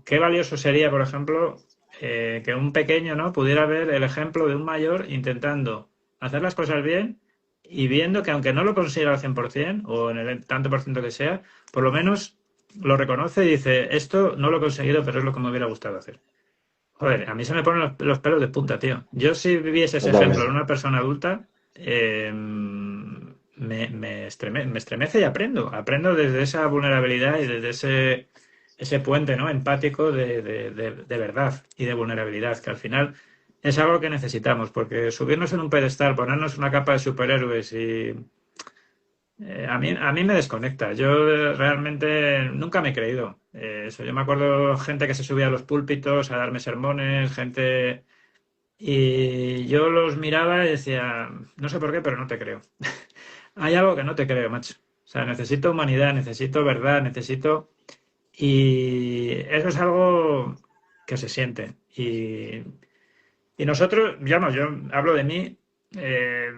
qué valioso sería, por ejemplo, que un pequeño, ¿no?, pudiera ver el ejemplo de un mayor intentando hacer las cosas bien y viendo que aunque no lo consiga al 100% o en el tanto por ciento que sea, por lo menos lo reconoce y dice, esto no lo he conseguido, pero es lo que me hubiera gustado hacer. Joder, a mí se me ponen los pelos de punta, tío. Yo si viviese ese ejemplo en Totalmente. una persona adulta, me estremece y aprendo. Aprendo desde esa vulnerabilidad y desde ese puente, ¿no?, empático de verdad y de vulnerabilidad, que al final es algo que necesitamos, porque subirnos en un pedestal, ponernos una capa de superhéroes y a mí me desconecta. Yo realmente nunca me he creído eso. Yo me acuerdo gente que se subía a los púlpitos a darme sermones, gente... Y yo los miraba y decía, no sé por qué, pero no te creo. Hay algo que no te creo, macho. O sea, necesito humanidad, necesito verdad, necesito... Y eso es algo que se siente. Y nosotros, yo hablo de mí, eh,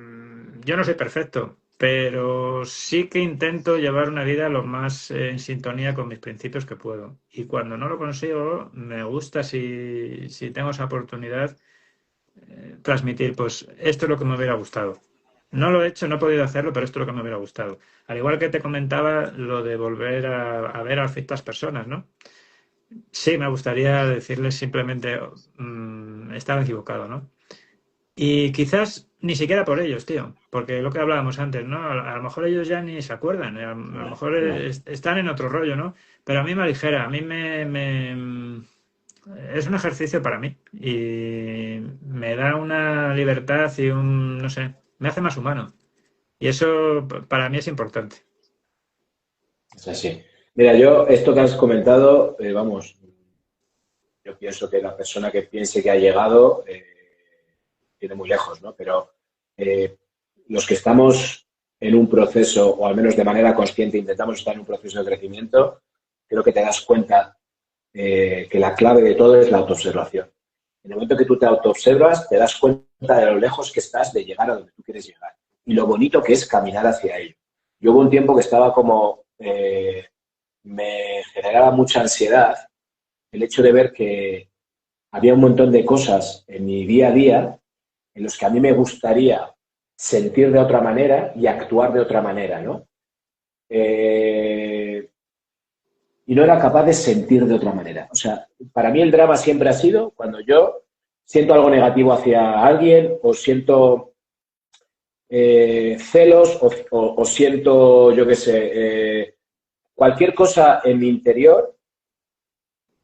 yo no soy perfecto, pero sí que intento llevar una vida lo más en sintonía con mis principios que puedo. Y cuando no lo consigo, me gusta si tengo esa oportunidad transmitir, pues esto es lo que me hubiera gustado. No lo he hecho, no he podido hacerlo, pero esto es lo que me hubiera gustado. Al igual que te comentaba lo de volver a ver a ciertas personas, ¿no? Sí, me gustaría decirles simplemente, estaba equivocado, ¿no? Y quizás ni siquiera por ellos, tío, porque lo que hablábamos antes, ¿no? A lo mejor ellos ya ni se acuerdan, a lo No, mejor no. están en otro rollo, ¿no? Pero a mí me aligera, a mí es un ejercicio para mí y me da una libertad y un, no sé, me hace más humano. Y eso para mí es importante. Es así. Mira, yo, esto que has comentado, vamos, yo pienso que la persona que piense que ha llegado tiene muy lejos, ¿no? Pero eh, los que estamos en un proceso, o al menos de manera consciente, intentamos estar en un proceso de crecimiento, creo que te das cuenta que la clave de todo es la autoobservación. En el momento que tú te autoobservas, te das cuenta de lo lejos que estás de llegar a donde tú quieres llegar y lo bonito que es caminar hacia ello. Yo hubo un tiempo que estaba como, me generaba mucha ansiedad el hecho de ver que había un montón de cosas en mi día a día en los que a mí me gustaría sentir de otra manera y actuar de otra manera, ¿no? Y no era capaz de sentir de otra manera. O sea, para mí el drama siempre ha sido cuando yo siento algo negativo hacia alguien o siento celos o siento, yo qué sé, cualquier cosa en mi interior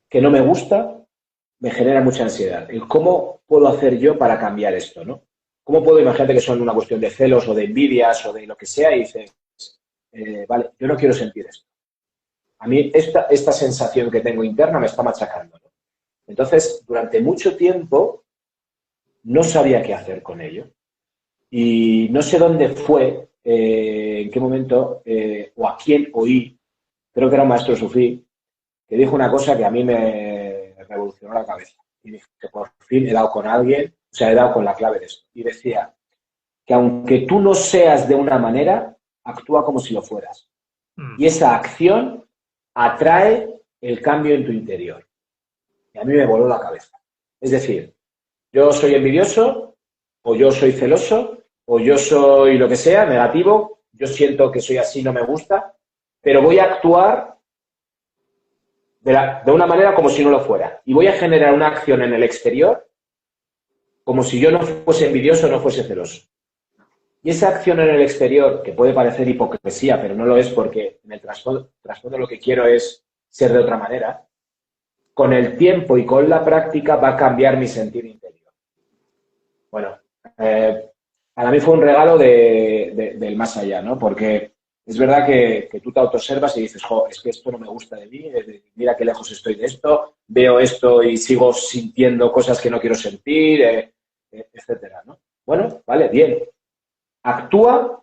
que no me gusta, me genera mucha ansiedad. El cómo puedo hacer yo para cambiar esto, ¿no? ¿Cómo puedo, imagínate que son una cuestión de celos o de envidias o de lo que sea y dices, vale, yo no quiero sentir esto. A mí esta sensación que tengo interna me está machacando, ¿no? Entonces, durante mucho tiempo no sabía qué hacer con ello. Y no sé dónde fue, en qué momento, o a quién oí, creo que era un maestro sufí, que dijo una cosa que a mí me revolucionó la cabeza. Y dije que por fin he dado con alguien, o sea, he dado con la clave de esto. Y decía que aunque tú no seas de una manera, actúa como si lo fueras. Mm. Y esa acción atrae el cambio en tu interior. Y a mí me voló la cabeza. Es decir, yo soy envidioso, o yo soy celoso, o yo soy lo que sea, negativo, yo siento que soy así, no me gusta, pero voy a actuar de una manera como si no lo fuera. Y voy a generar una acción en el exterior como si yo no fuese envidioso, no fuese celoso. Y esa acción en el exterior, que puede parecer hipocresía, pero no lo es porque en el trasfondo lo que quiero es ser de otra manera, con el tiempo y con la práctica va a cambiar mi sentir interior. Bueno, para mí fue un regalo del más allá, ¿no? Porque es verdad que tú te autoobservas y dices, jo, es que esto no me gusta de mí, mira qué lejos estoy de esto, veo esto y sigo sintiendo cosas que no quiero sentir, etcétera, ¿no? Bueno, vale, bien. Actúa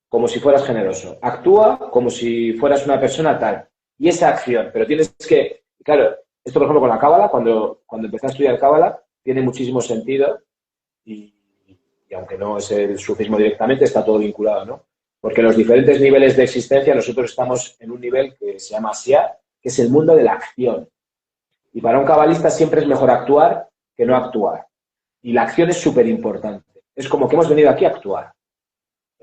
como si fueras generoso, actúa como si fueras una persona tal. Y esa acción, pero tienes que, claro, esto por ejemplo con la cábala, cuando empecé a estudiar cábala, tiene muchísimo sentido y, y aunque no es el sufismo directamente, está todo vinculado, ¿no? Porque en los diferentes niveles de existencia nosotros estamos en un nivel que se llama Asiá, que es el mundo de la acción. Y para un cabalista siempre es mejor actuar que no actuar. Y la acción es súper importante. Es como que hemos venido aquí a actuar.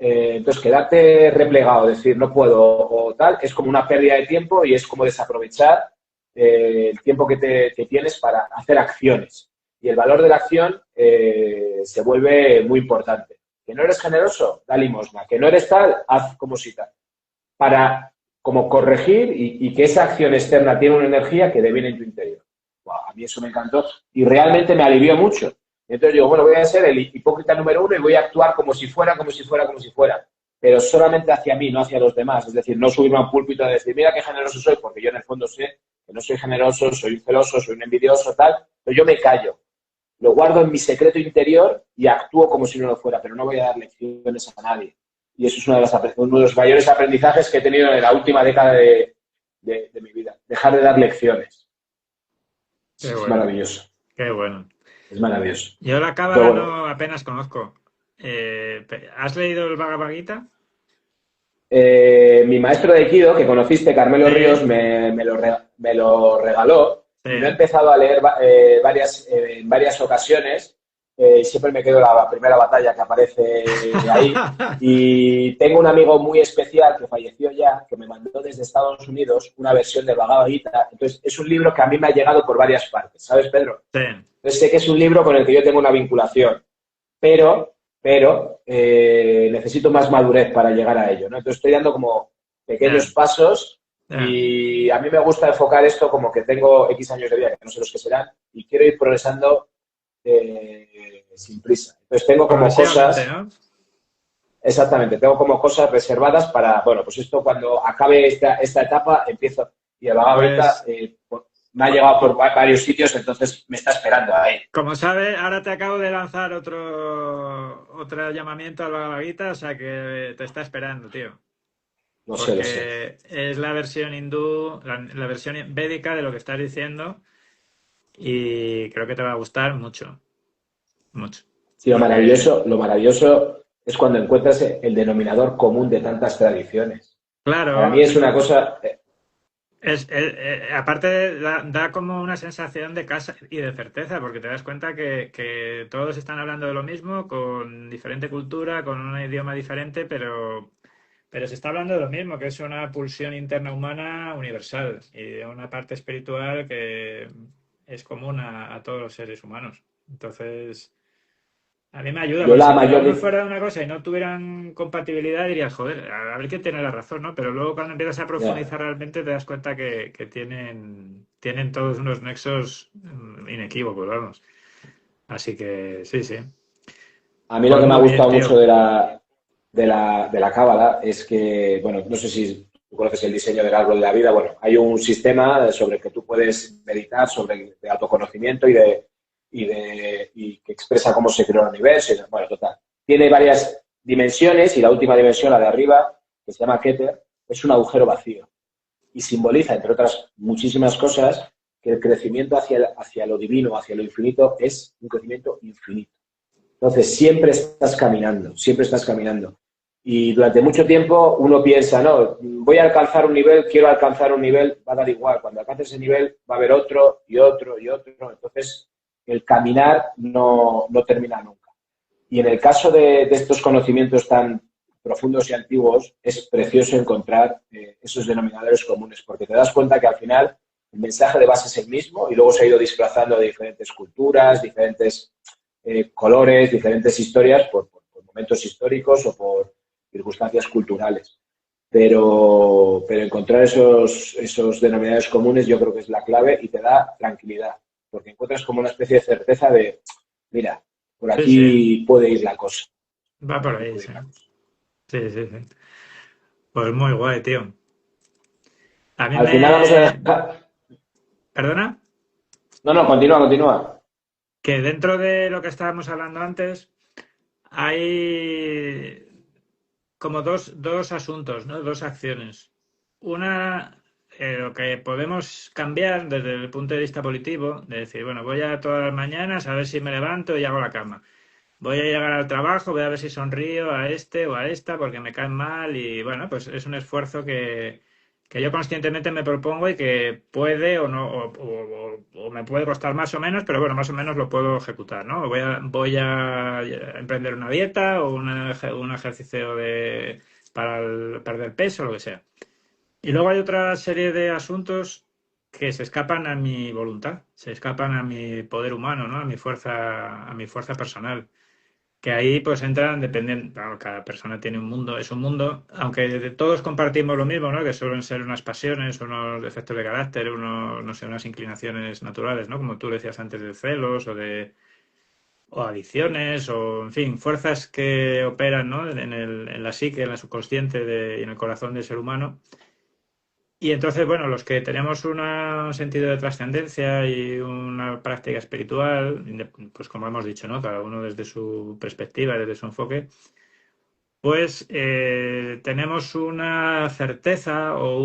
Entonces, quedarte replegado, decir no puedo o tal, es como una pérdida de tiempo y es como desaprovechar el tiempo que tienes para hacer acciones. Y el valor de la acción se vuelve muy importante. Que no eres generoso, da limosna. Que no eres tal, haz como si tal. Para como corregir y que esa acción externa tiene una energía que deviene en tu interior. Wow, a mí eso me encantó y realmente me alivió mucho. Entonces digo, bueno, voy a ser el hipócrita número uno y voy a actuar como si fuera, como si fuera, como si fuera. Pero solamente hacia mí, no hacia los demás. Es decir, no subirme a un púlpito a decir, mira qué generoso soy, porque yo en el fondo sé que no soy generoso, soy un celoso, soy un envidioso, tal. Pero yo me callo. Lo guardo en mi secreto interior y actúo como si no lo fuera, pero no voy a dar lecciones a nadie. Y eso es uno de los mayores aprendizajes que he tenido en la última década de mi vida. Dejar de dar lecciones. Qué Es bueno, maravilloso. qué bueno. Es maravilloso. Yo la Pero cábala bueno, no apenas conozco. ¿Has leído el Bhagavad Gita? mi maestro de Aikido, que conociste, Carmelo Ríos, Sí, me lo regaló sí. y lo he empezado a leer en varias ocasiones. Siempre me quedo la primera batalla que aparece ahí. Y tengo un amigo muy especial que falleció ya, que me mandó desde Estados Unidos una versión del Bhagavad Gita. Entonces, es un libro que a mí me ha llegado por varias partes, ¿sabes, Pedro? Sí. Entonces, sé que es un libro con el que yo tengo una vinculación. pero necesito más madurez para llegar a ello, ¿no? Entonces estoy dando como pequeños Ya, pasos ya. y a mí me gusta enfocar esto como que tengo X años de vida, que no sé los que serán, y quiero ir progresando sin prisa. Entonces tengo como Progresivamente, cosas, ¿no? exactamente, tengo como cosas reservadas para, bueno, pues esto cuando acabe esta etapa empiezo, y el vaga ahorita Pues, me ha llegado por varios sitios, entonces me está esperando ahí. como sabes, ahora te acabo de lanzar otro llamamiento a la vaguita, o sea que te está esperando, tío. Lo sé, lo sé. Porque es la versión hindú, la versión védica de lo que estás diciendo y creo que te va a gustar mucho, mucho. Sí, Porque, lo maravilloso es cuando encuentras el denominador común de tantas tradiciones. Para mí claro, es una cosa, aparte da como una sensación de casa y de certeza, porque te das cuenta que todos están hablando de lo mismo, con diferente cultura, con un idioma diferente, pero se está hablando de lo mismo, que es una pulsión interna humana universal y de una parte espiritual que es común a todos los seres humanos. Entonces, a mí me ayuda, yo porque la si cada uno mayor... fuera de una cosa y no tuvieran compatibilidad, dirías, joder, a ver quién tiene la razón, ¿no? Pero luego cuando empiezas a Ya. profundizar realmente te das cuenta que tienen todos unos nexos inequívocos, vamos. Así que sí, sí. A mí lo Pues que me ha muy bien, gustado tío. mucho de la Cábala es que, bueno, no sé si tú conoces el diseño del árbol de la vida. Bueno, hay un sistema sobre el que tú puedes meditar, sobre de autoconocimiento y que expresa cómo se creó el universo. Bueno, total. Tiene varias dimensiones y la última dimensión, la de arriba, que se llama Keter, es un agujero vacío y simboliza, entre otras muchísimas cosas, que el crecimiento hacia lo divino, hacia lo infinito, es un crecimiento infinito. Entonces, siempre estás caminando, siempre estás caminando. Y durante mucho tiempo uno piensa, no, voy a alcanzar un nivel, quiero alcanzar un nivel, va a dar igual. Cuando alcances ese nivel va a haber otro y otro y otro. Entonces, el caminar no termina nunca. Y en el caso de estos conocimientos tan profundos y antiguos, es precioso encontrar esos denominadores comunes, porque te das cuenta que al final el mensaje de base es el mismo y luego se ha ido disfrazando de diferentes culturas, diferentes colores, diferentes historias por momentos históricos o por circunstancias culturales. Pero encontrar esos denominadores comunes yo creo que es la clave y te da tranquilidad, porque encuentras como una especie de certeza de, mira, por Sí, sí. aquí puede ir la cosa, Va por por aquí ahí, puede sí. ir la cosa. Sí, sí, sí. Pues muy guay, tío. A mí Al final vamos a me... dejar... ¿Perdona? No, no, continúa, continúa. Que dentro de lo que estábamos hablando antes, hay como dos asuntos, ¿no? Dos acciones. Una, lo que podemos cambiar desde el punto de vista positivo, de decir, bueno, voy a todas las mañanas a ver si me levanto y hago la cama. Voy a llegar al trabajo, voy a ver si sonrío a este o a esta porque me caen mal y bueno, pues es un esfuerzo que yo conscientemente me propongo y que puede o no, o me puede costar más o menos, pero bueno, más o menos lo puedo ejecutar, ¿no? Voy a emprender una dieta o un ejercicio para perder peso, lo que sea. Y luego hay otra serie de asuntos que se escapan a mi voluntad, se escapan a mi poder humano, ¿no? A mi fuerza personal que ahí pues entran, dependiendo, claro, cada persona tiene un mundo, es un mundo, aunque todos compartimos lo mismo, ¿no? Que suelen ser unas pasiones, unos defectos de carácter, unos, no sé, unas inclinaciones naturales, ¿no? Como tú decías antes de celos o adicciones, o en fin, fuerzas que operan, ¿no? En la psique, en la subconsciente y en el corazón del ser humano. Y entonces, bueno, los que tenemos un sentido de trascendencia y una práctica espiritual, pues como hemos dicho, ¿no? Cada uno desde su perspectiva, desde su enfoque, pues tenemos una certeza o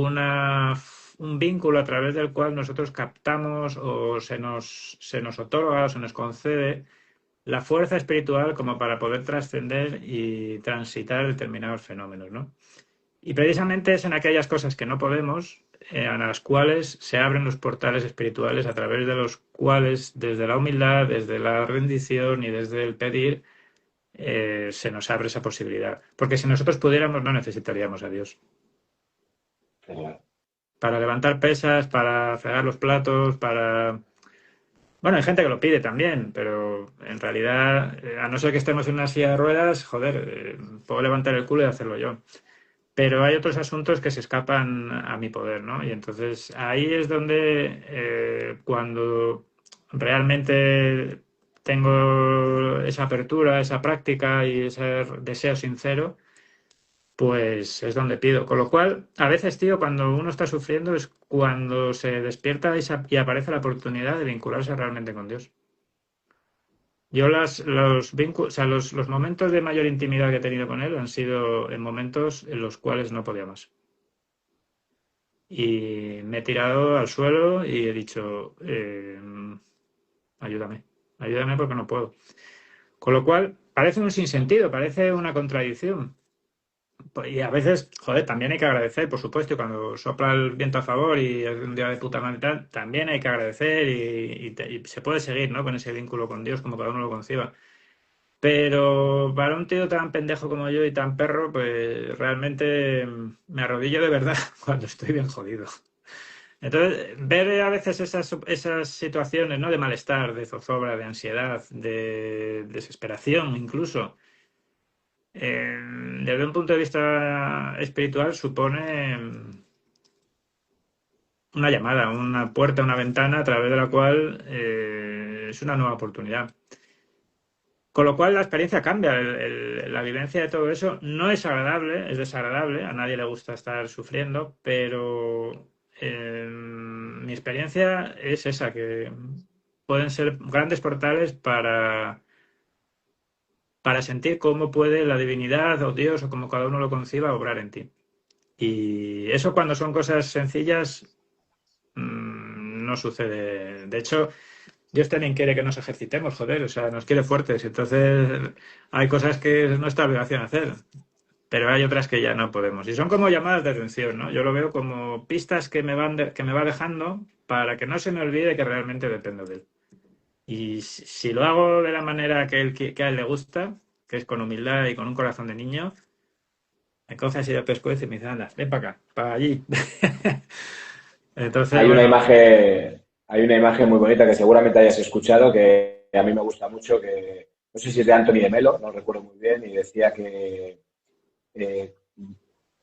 un vínculo a través del cual nosotros captamos o se nos otorga o se nos concede la fuerza espiritual como para poder trascender y transitar determinados fenómenos, ¿no? Y precisamente es en aquellas cosas que no podemos, a las cuales se abren los portales espirituales a través de los cuales, desde la humildad, desde la rendición y desde el pedir, se nos abre esa posibilidad. Porque si nosotros pudiéramos, no necesitaríamos a Dios. Para levantar pesas, para fregar los platos, para... Bueno, hay gente que lo pide también, pero en realidad, a no ser que estemos en una silla de ruedas, joder, puedo levantar el culo y hacerlo yo. Pero hay otros asuntos que se escapan a mi poder, ¿no? Y entonces ahí es donde cuando realmente tengo esa apertura, esa práctica y ese deseo sincero, pues es donde pido. Con lo cual, a veces, tío, cuando uno está sufriendo es cuando se despierta y aparece la oportunidad de vincularse realmente con Dios. Yo o sea, los momentos de mayor intimidad que he tenido con él han sido en momentos en los cuales no podía más. Y me he tirado al suelo y he dicho, ayúdame, ayúdame porque no puedo. Con lo cual, parece un sinsentido, parece una contradicción. Y a veces, joder, también hay que agradecer, por supuesto, y cuando sopla el viento a favor y es un día de puta madre y tal, también hay que agradecer y se puede seguir, ¿no? Con ese vínculo con Dios, como cada uno lo conciba. Pero para un tío tan pendejo como yo y tan perro, pues realmente me arrodillo de verdad cuando estoy bien jodido. Entonces, ver a veces esas situaciones, ¿no? De malestar, de zozobra, de ansiedad, de desesperación incluso, eh, desde un punto de vista espiritual supone una llamada, una puerta, una ventana a través de la cual es una nueva oportunidad. Con lo cual la experiencia cambia, la vivencia de todo eso no es agradable, es desagradable, a nadie le gusta estar sufriendo, pero mi experiencia es esa, que pueden ser grandes portales para sentir cómo puede la divinidad o Dios o como cada uno lo conciba obrar en ti. Y eso cuando son cosas sencillas no sucede. De hecho, Dios también quiere que nos ejercitemos, joder, o sea, nos quiere fuertes. Entonces, hay cosas que es nuestra obligación hacer, pero hay otras que ya no podemos. Y son como llamadas de atención, ¿no? Yo lo veo como pistas que que me va dejando para que no se me olvide que realmente dependo de él. Y si lo hago de la manera que a él le gusta, que es con humildad y con un corazón de niño, me coge así de pescuezo y me dice, anda, ven para acá, para allí. Entonces, Hay una bueno, imagen, hay una imagen muy bonita que seguramente hayas escuchado, que a mí me gusta mucho, que no sé si es de Anthony de Melo, no recuerdo muy bien, y decía que eh,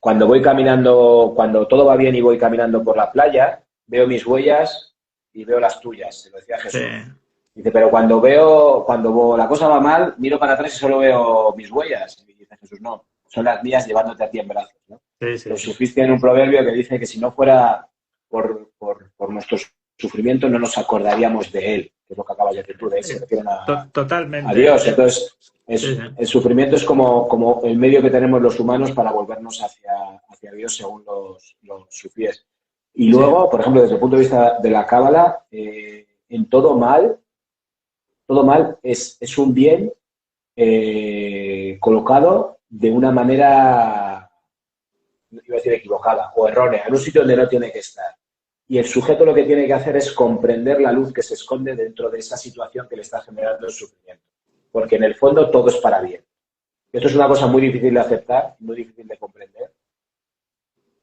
cuando voy caminando, cuando todo va bien y voy caminando por la playa, veo mis huellas y veo las tuyas, se lo decía sí, Jesús. Dice, pero cuando la cosa va mal, miro para atrás y solo veo mis huellas. Y dice Jesús, no, son las mías llevándote a ti en brazos, ¿no? sí, sí, Los sí. sufís tienen un proverbio que dice que si no fuera por nuestro sufrimiento no nos acordaríamos de él, que es lo que acabas de decir tú, de él se refieren a Totalmente. Dios. Entonces, Sí, sí. el sufrimiento es como el medio que tenemos los humanos para volvernos hacia Dios según los sufíes. Y Sí. luego, por ejemplo, desde el punto de vista de la cábala, en todo mal es un bien colocado de una manera, iba a decir equivocada o errónea, en un sitio donde no tiene que estar. Y el sujeto lo que tiene que hacer es comprender la luz que se esconde dentro de esa situación que le está generando el sufrimiento. Porque en el fondo todo es para bien. Esto es una cosa muy difícil de aceptar, muy difícil de comprender,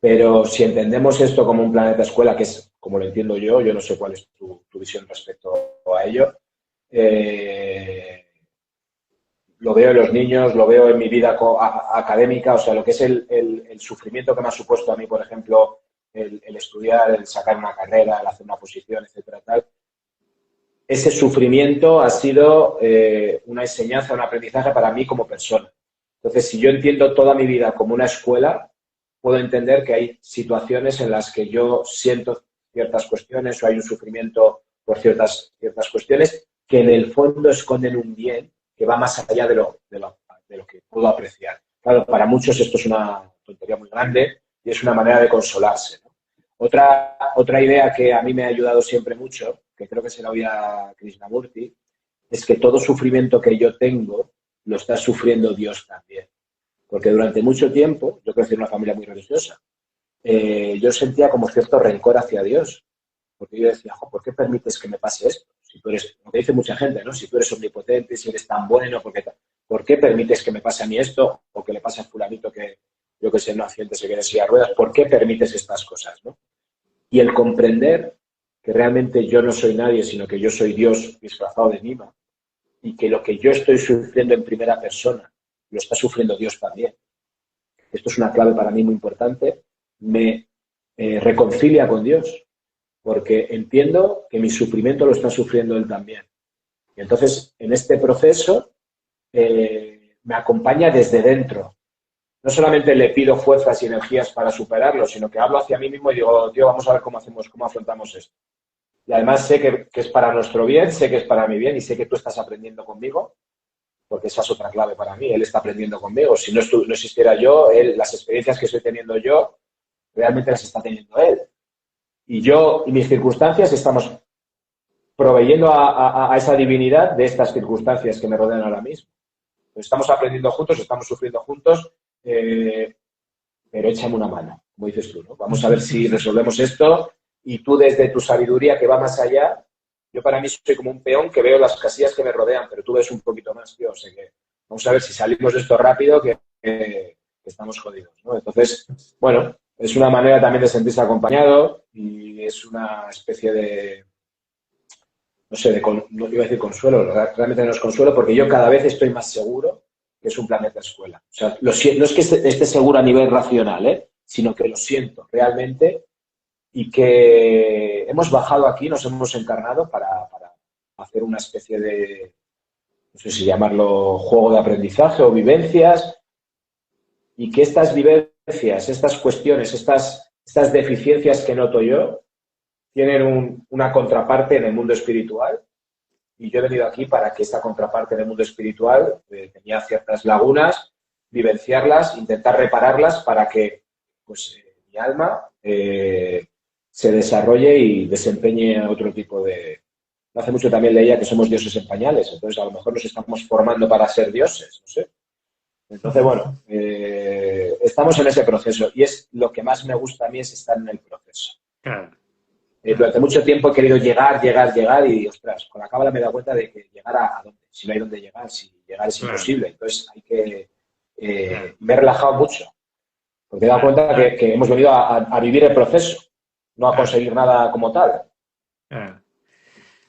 pero si entendemos esto como un planeta escuela, que es como lo entiendo yo no sé cuál es tu visión respecto a ello, eh, lo veo en los niños, lo veo en mi vida académica, o sea, lo que es el sufrimiento que me ha supuesto a mí, por ejemplo, el estudiar, el sacar una carrera, el hacer una posición, etcétera, tal. Ese sufrimiento ha sido una enseñanza, un aprendizaje para mí como persona. Entonces, si yo entiendo toda mi vida como una escuela, puedo entender que hay situaciones en las que yo siento ciertas cuestiones o hay un sufrimiento por ciertas cuestiones que en el fondo esconden un bien que va más allá de lo que puedo apreciar. Claro, para muchos esto es una tontería muy grande y es una manera de consolarse, ¿no? Otra idea que a mí me ha ayudado siempre mucho, que creo que se la oí a Krishnamurti, es que todo sufrimiento que yo tengo lo está sufriendo Dios también. Porque durante mucho tiempo, yo crecí en una familia muy religiosa, yo sentía como cierto rencor hacia Dios. Porque yo decía, ¿por qué permites que me pase esto? Si tú eres, lo que dice mucha gente, ¿no? Si tú eres omnipotente, si eres tan bueno, ¿por qué permites que me pase a mí esto? O que le pase a fulanito que, yo que sé, no accidente se quede en silla de ruedas. ¿Por qué permites estas cosas, no? Y el comprender, que realmente yo no soy nadie, sino que yo soy Dios disfrazado de mima, y que lo que yo estoy sufriendo en primera persona lo está sufriendo Dios también. Esto es una clave para mí muy importante. Me reconcilia con Dios, porque entiendo que mi sufrimiento lo está sufriendo Él también. Y entonces, en este proceso, me acompaña desde dentro. No solamente le pido fuerzas y energías para superarlo, sino que hablo hacia mí mismo y digo, tío, vamos a ver cómo hacemos, cómo afrontamos esto. Y además sé que es para nuestro bien, sé que es para mi bien y sé que tú estás aprendiendo conmigo, porque esa es otra clave para mí. Él está aprendiendo conmigo. Si no, no existiera yo, él, las experiencias que estoy teniendo yo, realmente las está teniendo él. Y yo y mis circunstancias estamos proveyendo a esa divinidad de estas circunstancias que me rodean ahora mismo. Pues estamos aprendiendo juntos, estamos sufriendo juntos, pero échame una mano, como dices tú, ¿no? Vamos a ver si resolvemos esto y tú desde tu sabiduría que va más allá, yo para mí soy como un peón que veo las casillas que me rodean, pero tú ves un poquito más, tío, o sea que vamos a ver si salimos de esto rápido que estamos jodidos, ¿no? Entonces, bueno, es una manera también de sentirse acompañado y es una especie de, no sé, no iba a decir consuelo, realmente no es consuelo porque yo cada vez estoy más seguro que es un planeta escuela. O sea, no es que esté seguro a nivel racional, sino que lo siento realmente y que hemos bajado aquí, nos hemos encarnado para hacer una especie de, no sé si llamarlo juego de aprendizaje o vivencias, y que estas vivencias, estas cuestiones, estas deficiencias que noto yo, tienen una contraparte en el mundo espiritual. Y yo he venido aquí para que esta contraparte en el mundo espiritual tenía ciertas lagunas, vivenciarlas, intentar repararlas para que pues, mi alma se desarrolle y desempeñe otro tipo de... Hace mucho también leía que somos dioses en pañales, entonces a lo mejor nos estamos formando para ser dioses, no sé. Entonces, bueno, estamos en ese proceso y es lo que más me gusta a mí es estar en el proceso. Claro. Durante mucho tiempo he querido llegar y, ostras, con la cábala me he dado cuenta de que llegar a dónde, si no hay dónde llegar, si llegar es imposible. Entonces hay que... me he relajado mucho, porque he dado cuenta que hemos venido a vivir el proceso, no a conseguir nada como tal.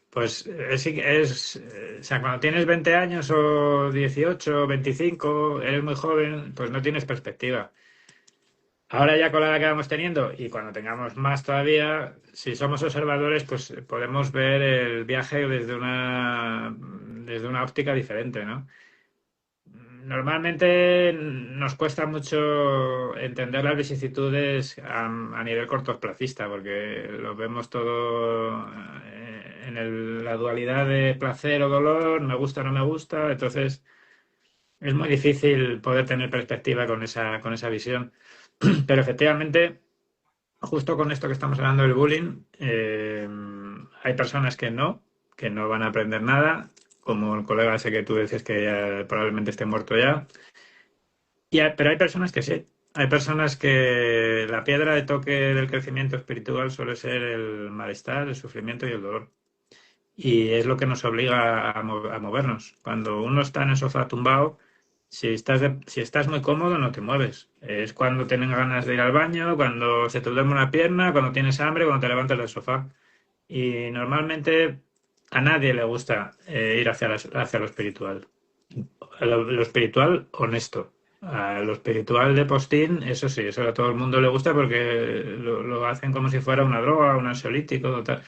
Pues o sea, cuando tienes 20 años o 18 o 25, eres muy joven, pues no tienes perspectiva. Ahora ya con la edad que vamos teniendo y cuando tengamos más todavía, si somos observadores, pues podemos ver el viaje desde una óptica diferente, ¿no? Normalmente nos cuesta mucho entender las vicisitudes a nivel cortoplacista, porque lo vemos todo en la dualidad de placer o dolor, me gusta o no me gusta, entonces es muy difícil poder tener perspectiva con esa visión. Pero efectivamente, justo con esto que estamos hablando del bullying, hay personas que no van a aprender nada, como el colega ese que tú dices que ya probablemente esté muerto ya. Pero hay personas que sí. Hay personas que la piedra de toque del crecimiento espiritual suele ser el malestar, el sufrimiento y el dolor. Y es lo que nos obliga a movernos. Cuando uno está en el sofá tumbado, si estás muy cómodo, no te mueves. Es cuando tienes ganas de ir al baño, cuando se te duerme una pierna, cuando tienes hambre, cuando te levantas del sofá. Y normalmente a nadie le gusta ir hacia lo espiritual. Lo espiritual honesto. A lo espiritual de postín, eso sí, eso a todo el mundo le gusta porque lo hacen como si fuera una droga, un ansiolítico, tal.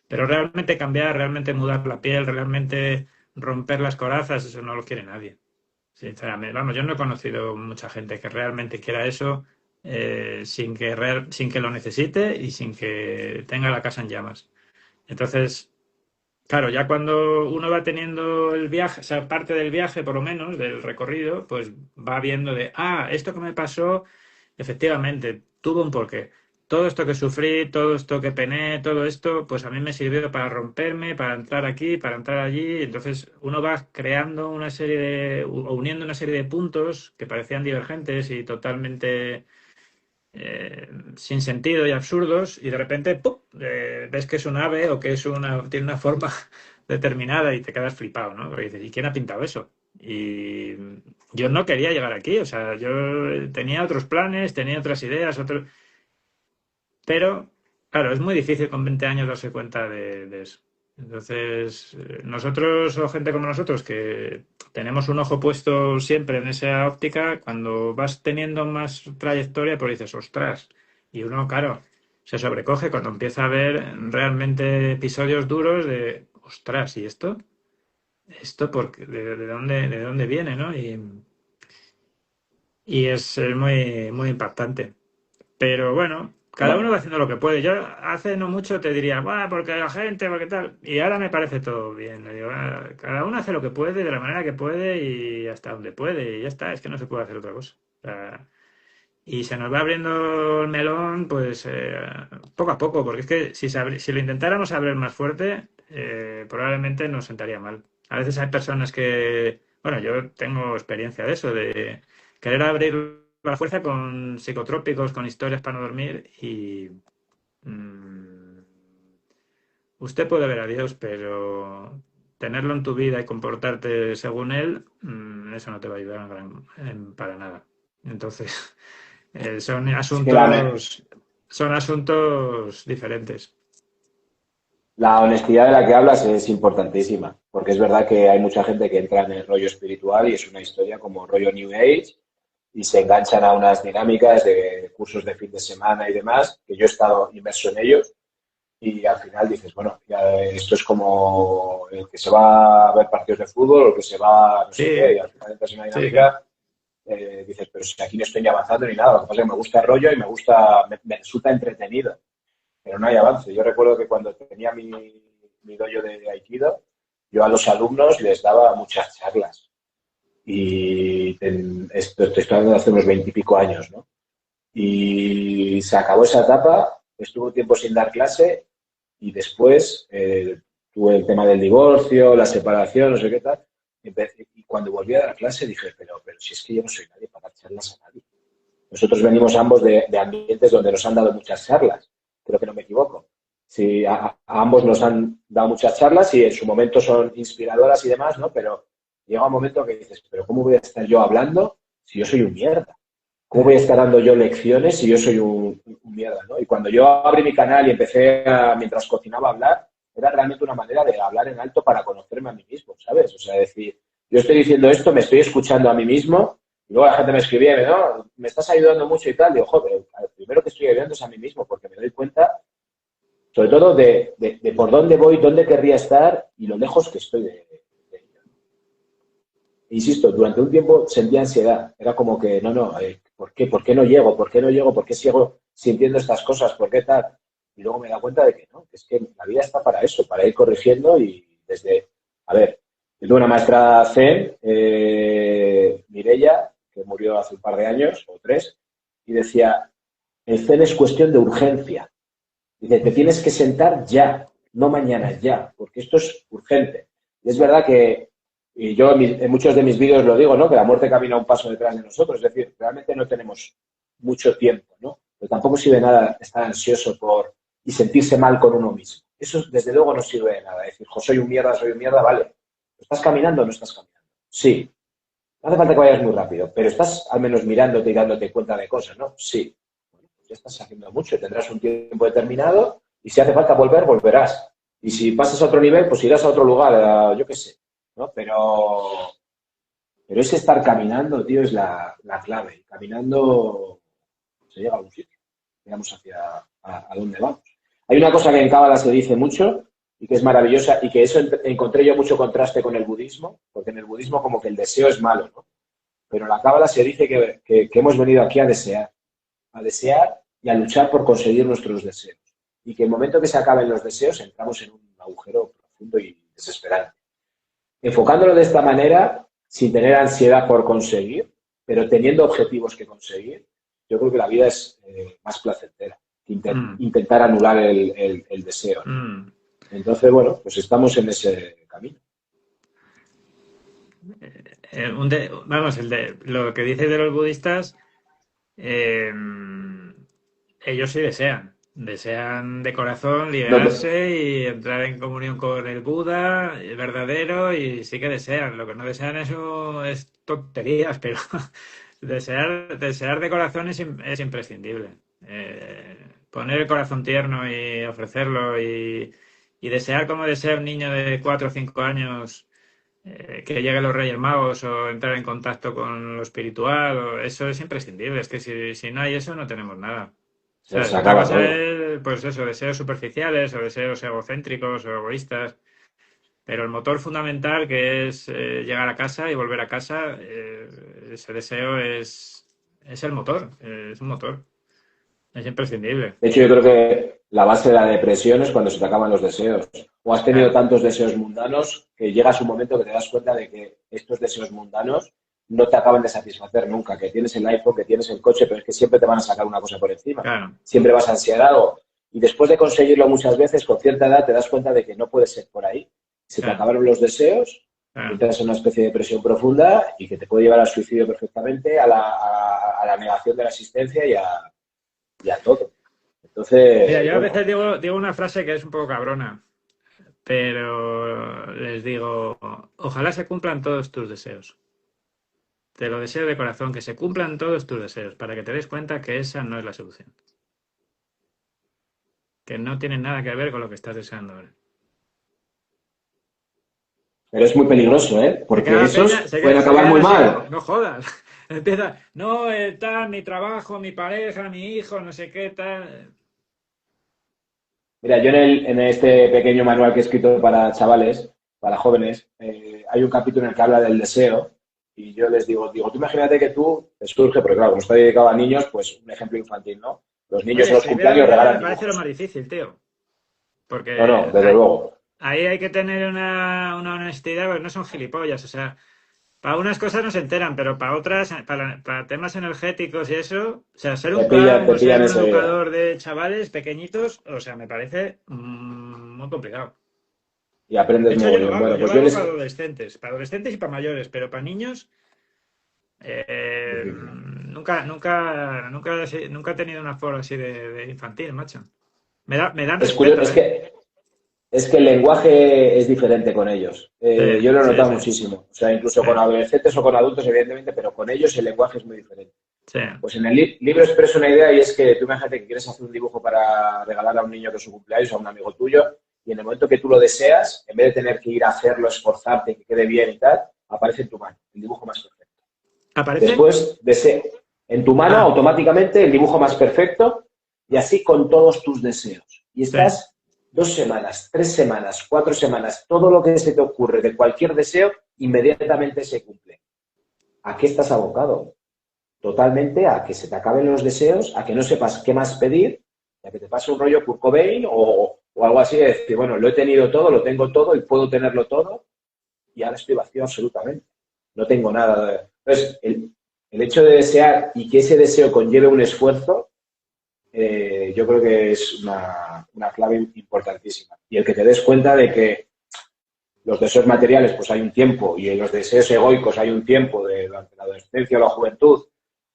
Pero realmente cambiar, realmente mudar la piel, realmente romper las corazas, eso no lo quiere nadie. Sinceramente, vamos, yo no he conocido mucha gente que realmente quiera eso sin que lo necesite y sin que tenga la casa en llamas. Entonces, claro, ya cuando uno va teniendo el viaje, o sea, parte del viaje por lo menos, del recorrido, pues va viendo esto que me pasó, efectivamente, tuvo un porqué. Todo esto que sufrí, todo esto que pené, todo esto, pues a mí me sirvió para romperme, para entrar aquí, para entrar allí. Entonces uno va creando o uniendo una serie de puntos que parecían divergentes y totalmente sin sentido y absurdos, y de repente ¡pum! Ves que es un ave o que tiene una forma determinada y te quedas flipado, ¿no? Porque dices, ¿y quién ha pintado eso? Y yo no quería llegar aquí, o sea, yo tenía otros planes, tenía otras ideas, pero claro, es muy difícil con 20 años darse cuenta de eso. Entonces, nosotros o gente como nosotros que tenemos un ojo puesto siempre en esa óptica, cuando vas teniendo más trayectoria, pues dices, ostras. Y uno, claro, se sobrecoge cuando empieza a ver realmente episodios duros de, ostras, ¿y esto? ¿Esto de dónde viene, ¿no? Y es muy, muy impactante. Pero bueno, cada uno No, va haciendo lo que puede. Yo hace no mucho te diría, va, porque la gente, porque tal. Y ahora me parece todo bien. Le digo, cada uno hace lo que puede, de la manera que puede y hasta donde puede. Y ya está, es que no se puede hacer otra cosa. O sea, y se nos va abriendo el melón, pues poco a poco, porque es que si lo intentáramos abrir más fuerte, probablemente nos sentaría mal. A veces hay personas que, bueno, yo tengo experiencia de eso, de querer abrir la fuerza con psicotrópicos, con historias para no dormir y mm, usted puede ver a Dios, pero tenerlo en tu vida y comportarte según él, eso no te va a ayudar para nada. Entonces, son es que la, son asuntos diferentes. la honestidad de la que hablas es importantísima, porque es verdad que hay mucha gente que entra en el rollo espiritual y es una historia como rollo New Age y se enganchan a unas dinámicas de cursos de fin de semana y demás, que yo he estado inmerso en ellos y al final dices, bueno, ya esto es como el que se va a ver partidos de fútbol o el que se va a no sé qué, Sí, y al final entras en una sí, claro. dinámica, dices, pero si aquí no estoy ni avanzando ni nada, lo que pasa es que me gusta el rollo y me resulta entretenido, pero no hay avance. Yo recuerdo que cuando tenía mi dojo de Aikido, yo a los alumnos les daba muchas charlas y esto te estoy hablando de hace unos 20 y pico años, ¿no? Y se acabó esa etapa, estuve un tiempo sin dar clase y después tuve el tema del divorcio, la separación, no sé qué tal. Y cuando volví a dar clase dije, pero si es que yo no soy nadie para dar charlas a nadie. Nosotros venimos ambos de ambientes donde nos han dado muchas charlas, creo que no me equivoco. Sí, a ambos nos han dado muchas charlas y en su momento son inspiradoras y demás, ¿no? Pero llega un momento que dices, pero ¿cómo voy a estar yo hablando si yo soy un mierda? ¿Cómo voy a estar dando yo lecciones si yo soy un mierda, ¿no? Y cuando yo abrí mi canal y empecé mientras cocinaba a hablar, era realmente una manera de hablar en alto para conocerme a mí mismo, ¿sabes? O sea, decir, yo estoy diciendo esto, me estoy escuchando a mí mismo, y luego la gente me escribía, no, me estás ayudando mucho y tal. Digo, joder, primero que estoy ayudando es a mí mismo, porque me doy cuenta, sobre todo, de por dónde voy, dónde querría estar y lo lejos que estoy de ello. Insisto, durante un tiempo sentía ansiedad. Era como que, no, ¿por qué? ¿Por qué no llego? ¿Por qué no llego? ¿Por qué sigo sintiendo estas cosas? ¿Por qué tal? Y luego me da cuenta de que no, que es que la vida está para eso, para ir corrigiendo y desde, a ver, yo tuve una maestra Zen, Mireia, que murió hace un par de años o tres, y decía, el Zen es cuestión de urgencia. Dice, te tienes que sentar ya, no mañana, ya, porque esto es urgente. Y es verdad que, y yo en muchos de mis vídeos lo digo, ¿no? Que la muerte camina un paso detrás de nosotros. Es decir, realmente no tenemos mucho tiempo, ¿no? Pero tampoco sirve nada estar ansioso y sentirse mal con uno mismo. Eso, desde luego, no sirve de nada. Es decir, soy un mierda, vale. ¿Estás caminando o no estás caminando? Sí. No hace falta que vayas muy rápido, pero estás al menos mirándote y dándote cuenta de cosas, ¿no? Sí. Bueno, pues ya estás haciendo mucho, tendrás un tiempo determinado y si hace falta volver, volverás. Y si pasas a otro nivel, pues irás a otro lugar, yo qué sé, ¿no? Pero es que estar caminando, tío, es la clave. Caminando se llega a un sitio. Llegamos a dónde vamos. Hay una cosa que en Cábala se dice mucho y que es maravillosa y que eso encontré yo mucho contraste con el budismo, porque en el budismo como que el deseo es malo, ¿no? Pero en la Cábala se dice que hemos venido aquí a desear y a luchar por conseguir nuestros deseos. Y que el momento que se acaben los deseos entramos en un agujero profundo y desesperante. Enfocándolo de esta manera, sin tener ansiedad por conseguir, pero teniendo objetivos que conseguir, yo creo que la vida es más placentera que Mm, intentar anular el deseo, ¿no? mm. Entonces, bueno, pues estamos en ese camino. Vamos, lo que dices de los budistas, eh, ellos sí desean de corazón No, liberarse y entrar en comunión con el Buda, el verdadero, y sí que desean. Lo que no desean eso es tonterías, pero desear de corazón es imprescindible. poner el corazón tierno y ofrecerlo y desear como desea un niño de 4 o 5 años que lleguen los Reyes Magos o entrar en contacto con lo espiritual, eso es imprescindible. Es que si no hay eso, no tenemos nada. Se ¿Sabes? Otra acaba cosa todo. es, pues eso, deseos superficiales o deseos egocéntricos o egoístas, pero el motor fundamental que es llegar a casa y volver a casa, ese deseo es el motor, es un motor, es imprescindible. De hecho, yo creo que la base de la depresión es cuando se te acaban los deseos. O has tenido Claro, tantos deseos mundanos que llegas un momento que te das cuenta de que estos deseos mundanos no te acaban de satisfacer nunca, que tienes el iPhone, que tienes el coche, pero es que siempre te van a sacar una cosa por encima. claro, Siempre vas a ansiar algo. Y después de conseguirlo muchas veces, con cierta edad te das cuenta de que no puede ser por ahí. Se te claro, acabaron los deseos, claro. entras en una especie de depresión profunda y que te puede llevar al suicidio perfectamente, a la negación de la existencia y a todo. Mira, Entonces, yo a bueno, veces digo una frase que es un poco cabrona, pero les digo, ojalá se cumplan todos tus deseos. Te lo deseo de corazón, que se cumplan todos tus deseos, para que te des cuenta que esa no es la solución, que no tiene nada que ver con lo que estás deseando ahora. pero es muy peligroso, ¿eh? Se Porque queda la peña, esos pueden se acabar quedan muy así como, mal. no jodas. Empieza, no, tal, mi trabajo, mi pareja, mi hijo, no sé qué, tal. Mira, yo en este pequeño manual que he escrito para chavales, para jóvenes, hay un capítulo en el que habla del deseo y yo les digo, tú imagínate que tú te surge, porque claro, como está dedicado a niños, pues un ejemplo infantil, ¿no? Los niños en Oye, los primero a cumpleaños mí me regalan parece lo más dibujos. difícil, tío. No, Porque no, desde luego. ahí hay que tener una honestidad, porque no son gilipollas. O sea, para unas cosas no se enteran, pero para otras, para temas energéticos y eso, o sea, ser un clown Te o ser pillan un enseguida. educador de chavales pequeñitos, o sea, me parece muy complicado. Y De aprendes hecho, yo lo mogollón. hago, Bueno, yo pues lo yo hago les... para adolescentes y para mayores, pero para niños, Difícil. nunca he tenido una foro así de infantil, macho. Me dan Es curioso, respeto, ¿eh? es que el lenguaje es diferente con ellos. Sí, Yo lo he sí, notado sí, muchísimo. O sea, incluso sí, con adolescentes o con adultos, evidentemente, pero con ellos el lenguaje es muy diferente. sí. Pues en el libro expreso una idea y es que tú imagínate que quieres hacer un dibujo para regalar a un niño que es su cumpleaños, a un amigo tuyo, y en el momento que tú lo deseas, en vez de tener que ir a hacerlo, esforzarte, que quede bien y tal, aparece en tu mano el dibujo más perfecto. ¿Aparece? Después, deseo en tu mano Ah, automáticamente el dibujo más perfecto y así con todos tus deseos. Y sí. estás 2 semanas, 3 semanas, 4 semanas, todo lo que se te ocurre de cualquier deseo, inmediatamente se cumple. ¿A qué estás abocado? Totalmente a que se te acaben los deseos, a que no sepas qué más pedir, a que te pase un rollo Kurt Cobain o algo así de decir, bueno, lo he tenido todo, lo tengo todo y puedo tenerlo todo y ahora estoy vacío absolutamente. No tengo nada. Entonces, el hecho de desear y que ese deseo conlleve un esfuerzo, yo creo que es una clave importantísima. Y el que te des cuenta de que los deseos materiales, pues hay un tiempo, y en los deseos egoicos hay un tiempo de durante la adolescencia o la juventud,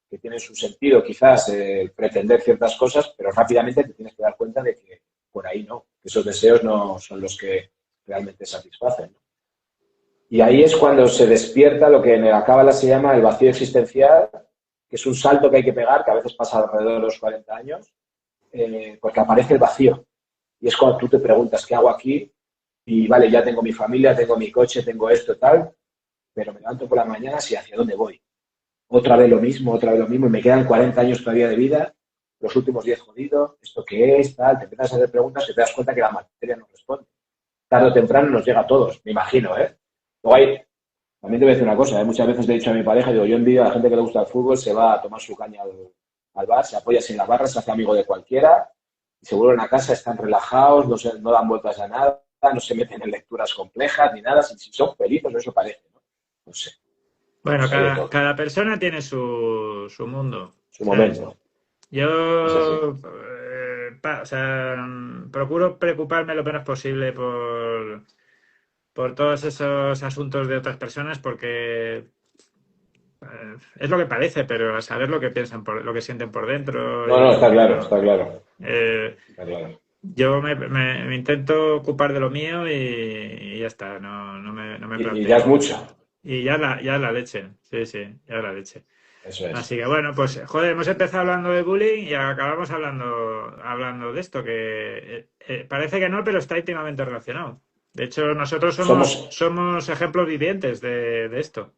que tiene su sentido quizás pretender ciertas cosas, pero rápidamente te tienes que dar cuenta de que por ahí no, que esos deseos no son los que realmente satisfacen, ¿no? Y ahí es cuando se despierta lo que en la cábala se llama el vacío existencial, que es un salto que hay que pegar, que a veces pasa alrededor de los 40 años, porque aparece el vacío. Y es cuando tú te preguntas, ¿qué hago aquí? Y vale, ya tengo mi familia, tengo mi coche, tengo esto y tal, pero me levanto por la mañana y ¿hacia dónde voy? Otra vez lo mismo, y me quedan 40 años todavía de vida, los últimos 10 jodidos, ¿esto qué es? Tal, te empiezas a hacer preguntas y te das cuenta que la materia no responde. Tarde o temprano nos llega a todos, me imagino, ¿eh? Luego hay, también te voy a decir una cosa, ¿eh? Muchas veces le he dicho a mi pareja, digo, yo envidio a la gente que le gusta el fútbol, se va a tomar su caña al bar, se apoya sin la barra, se hace amigo de cualquiera, y se vuelven a casa, están relajados, no dan vueltas a nada, no se meten en lecturas complejas ni nada, si son felices, eso parece, ¿no? No sé, Bueno, pues hay de todo, cada persona tiene su mundo, su ¿sabes? momento, es así. Yo, o sea, procuro preocuparme lo menos posible por todos esos asuntos de otras personas porque es lo que parece, pero a saber lo que piensan, lo que sienten por dentro No, no, y está claro, bueno, está claro, eh, está claro. yo me intento ocupar de lo mío y ya está, no me Y ya es planteo. mucho. Y ya la leche. Sí, sí, ya la leche. Eso es. Así que bueno, pues joder, hemos empezado hablando de bullying y acabamos hablando de esto, que parece que no, pero está íntimamente relacionado. De hecho, nosotros Somos, somos ejemplos vivientes de esto.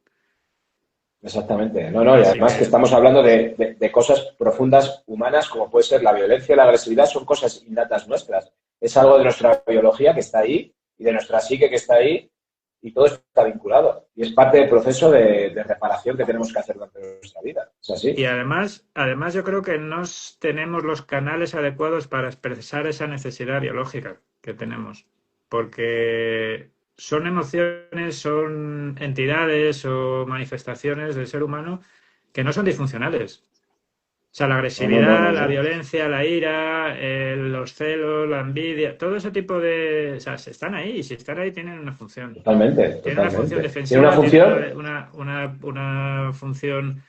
exactamente. No, no, y Así además que que, estamos hablando de cosas profundas humanas, como puede ser la violencia y la agresividad, son cosas innatas nuestras. Es algo de nuestra biología que está ahí y de nuestra psique que está ahí y todo está vinculado. Y es parte del proceso de reparación que tenemos que hacer durante nuestra vida. ¿Es y así? además yo creo que no tenemos los canales adecuados para expresar esa necesidad biológica que tenemos, porque son emociones, son entidades o manifestaciones del ser humano que no son disfuncionales. O sea, la No, no, no, agresividad, no, la no. violencia, la ira, los celos, la envidia, todo ese tipo de... O sea, están ahí, y si están ahí tienen una función. Totalmente, Tienen una función totalmente. Tiene una defensiva, tienen función. una función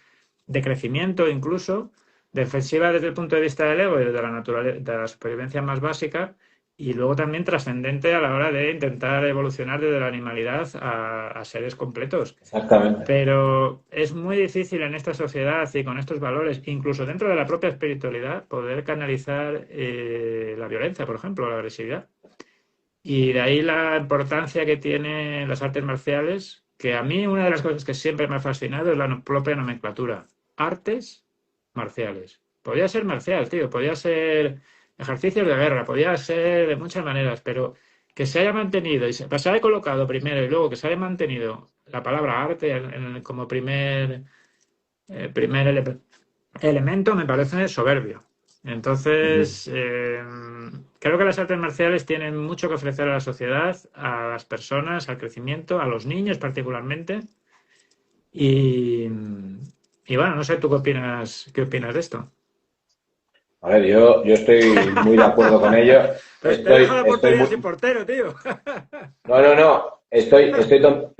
de crecimiento incluso, defensiva desde el punto de vista del ego y desde la naturaleza, de la supervivencia más básica, y luego también trascendente a la hora de intentar evolucionar desde la animalidad a seres completos. Exactamente. Pero es muy difícil en esta sociedad y con estos valores, incluso dentro de la propia espiritualidad, poder canalizar la violencia, por ejemplo, la agresividad. Y de ahí la importancia que tienen las artes marciales, que a mí una de las cosas que siempre me ha fascinado es la propia nomenclatura. Artes marciales. Podía ser marcial, tío, podía ser ejercicios de guerra, podía ser de muchas maneras, pero que se haya mantenido y se haya colocado primero y luego que se haya mantenido la palabra arte como primer elemento me parece soberbio. Ujú. Entonces, creo que las artes marciales tienen mucho que ofrecer a la sociedad, a las personas, al crecimiento, a los niños particularmente. Y, y bueno, no sé tú qué opinas de esto. A ver, yo estoy muy de acuerdo con ello. Pero te dejo la Estoy portería muy... sin portero, tío. No, no, no. Estoy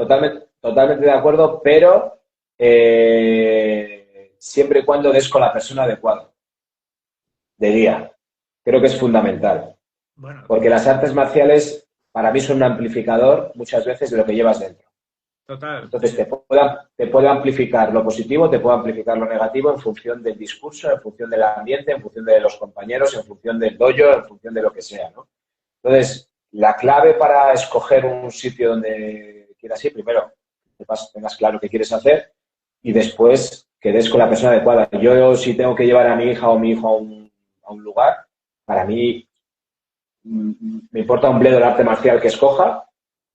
totalmente de acuerdo, pero siempre y cuando des con la persona adecuada, de día. Creo que es fundamental. Bueno, Porque las artes marciales para mí son un amplificador muchas veces de lo que llevas dentro. total. Entonces te puede amplificar lo positivo, te puede amplificar lo negativo en función del discurso, en función del ambiente, en función de los compañeros, en función del dojo, en función de lo que sea, ¿no? Entonces, la clave para escoger un sitio donde quieras ir, primero, tengas claro qué quieres hacer y después que des con la persona adecuada. Yo, si tengo que llevar a mi hija o mi hijo a un lugar, para mí me importa un bledo el arte marcial que escoja.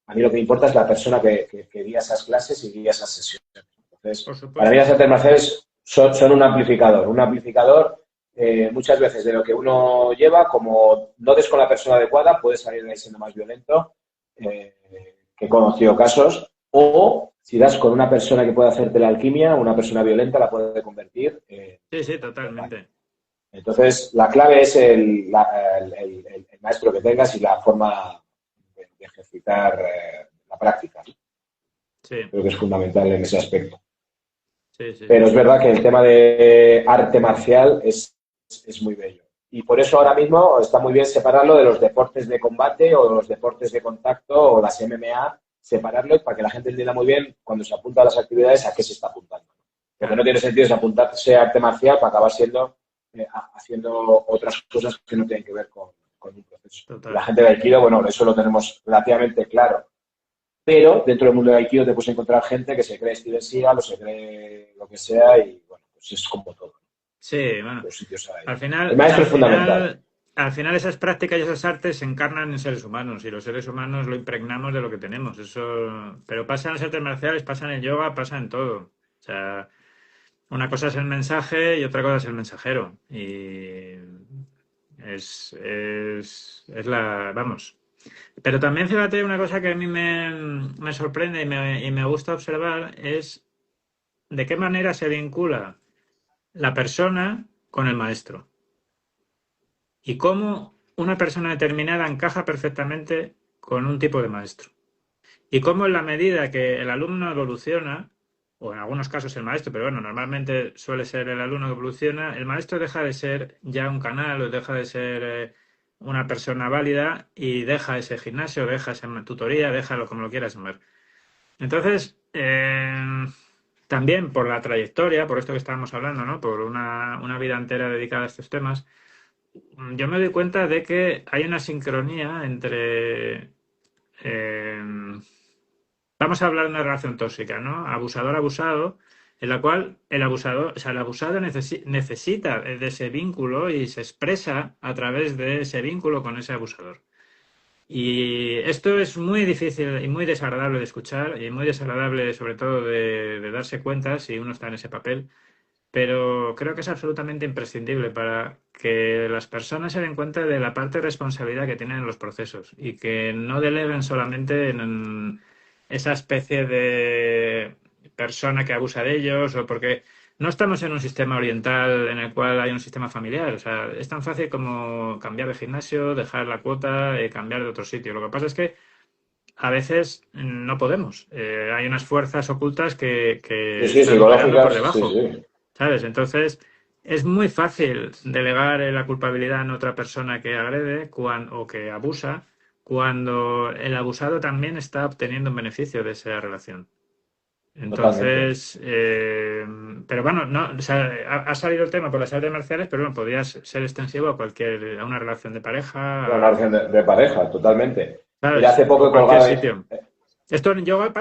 A mí lo que me importa es la persona que guía esas clases y guía esas sesiones. Por Entonces, para mí las supuesto. artes marciales son un amplificador muchas veces de lo que uno lleva, como no des con la persona adecuada, puede salir de ahí siendo más violento, eh, que he conocido casos, o si das con una persona que puede hacerte la alquimia, una persona violenta la puede convertir Sí, sí, en máquina. totalmente. Entonces, la clave es el maestro que tengas y la forma de ejercitar la práctica. Sí, Creo que es fundamental en ese aspecto. sí, sí, Pero sí. es verdad que el tema de arte marcial es muy bello. Y por eso ahora mismo está muy bien separarlo de los deportes de combate o los deportes de contacto o las MMA, separarlo para que la gente entienda muy bien cuando se apunta a las actividades a qué se está apuntando. Porque no Claro, tiene sentido es apuntarse a arte marcial para acabar haciendo otras cosas que no tienen que ver con un proceso. Y la total. gente de Aikido, bueno, eso lo tenemos relativamente claro. Pero dentro del mundo de Aikido te puedes encontrar gente que se cree Steven Seagal o se cree lo que sea y bueno, pues es como todo. Sí, bueno. Los sitios hay. Al El final, maestro al es fundamental. final, al final esas prácticas y esas artes se encarnan en seres humanos y los seres humanos lo impregnamos de lo que tenemos. Eso, pero pasa en las artes marciales, pasa en el yoga, pasa en todo. O sea, una cosa es el mensaje y otra cosa es el mensajero. Y es vamos. Pero también fíjate una cosa que a mí me sorprende y me gusta observar es de qué manera se vincula la persona con el maestro. Y cómo una persona determinada encaja perfectamente con un tipo de maestro. Y cómo en la medida que el alumno evoluciona, o en algunos casos el maestro, pero bueno, normalmente suele ser el alumno que evoluciona, el maestro deja de ser ya un canal o deja de ser una persona válida y deja ese gimnasio, deja esa tutoría, déjalo como lo quieras llamar. Entonces, Eh, También por la trayectoria, por esto que estábamos hablando, ¿no? Por una vida entera dedicada a estos temas, yo me doy cuenta de que hay una sincronía entre, vamos a hablar de una relación tóxica, ¿no? Abusador-abusado, en la cual el abusador, o sea, el abusado necesita de ese vínculo y se expresa a través de ese vínculo con ese abusador. Y esto es muy difícil y muy desagradable de escuchar y muy desagradable sobre todo de darse cuenta si uno está en ese papel, pero creo que es absolutamente imprescindible para que las personas se den cuenta de la parte de responsabilidad que tienen en los procesos y que no deleguen solamente en esa especie de persona que abusa de ellos o porque no estamos en un sistema oriental en el cual hay un sistema familiar. O sea, es tan fácil como cambiar de gimnasio, dejar la cuota, cambiar de otro sitio. Lo que pasa es que a veces no podemos. Hay unas fuerzas ocultas Sí, que sí, están operando por psicológicas, sí, debajo, sí. ¿sabes? Entonces, es muy fácil delegar la culpabilidad en otra persona que agrede o que abusa cuando el abusado también está obteniendo un beneficio de esa relación. Totalmente. Entonces, pero bueno, no, o sea, ha salido el tema por las artes marciales, pero bueno, podría ser extensivo a una relación de Una pareja, relación de pareja, totalmente. Mira, ¿sabes? hace poco O he cualquier colgado. sitio. Esto en yoga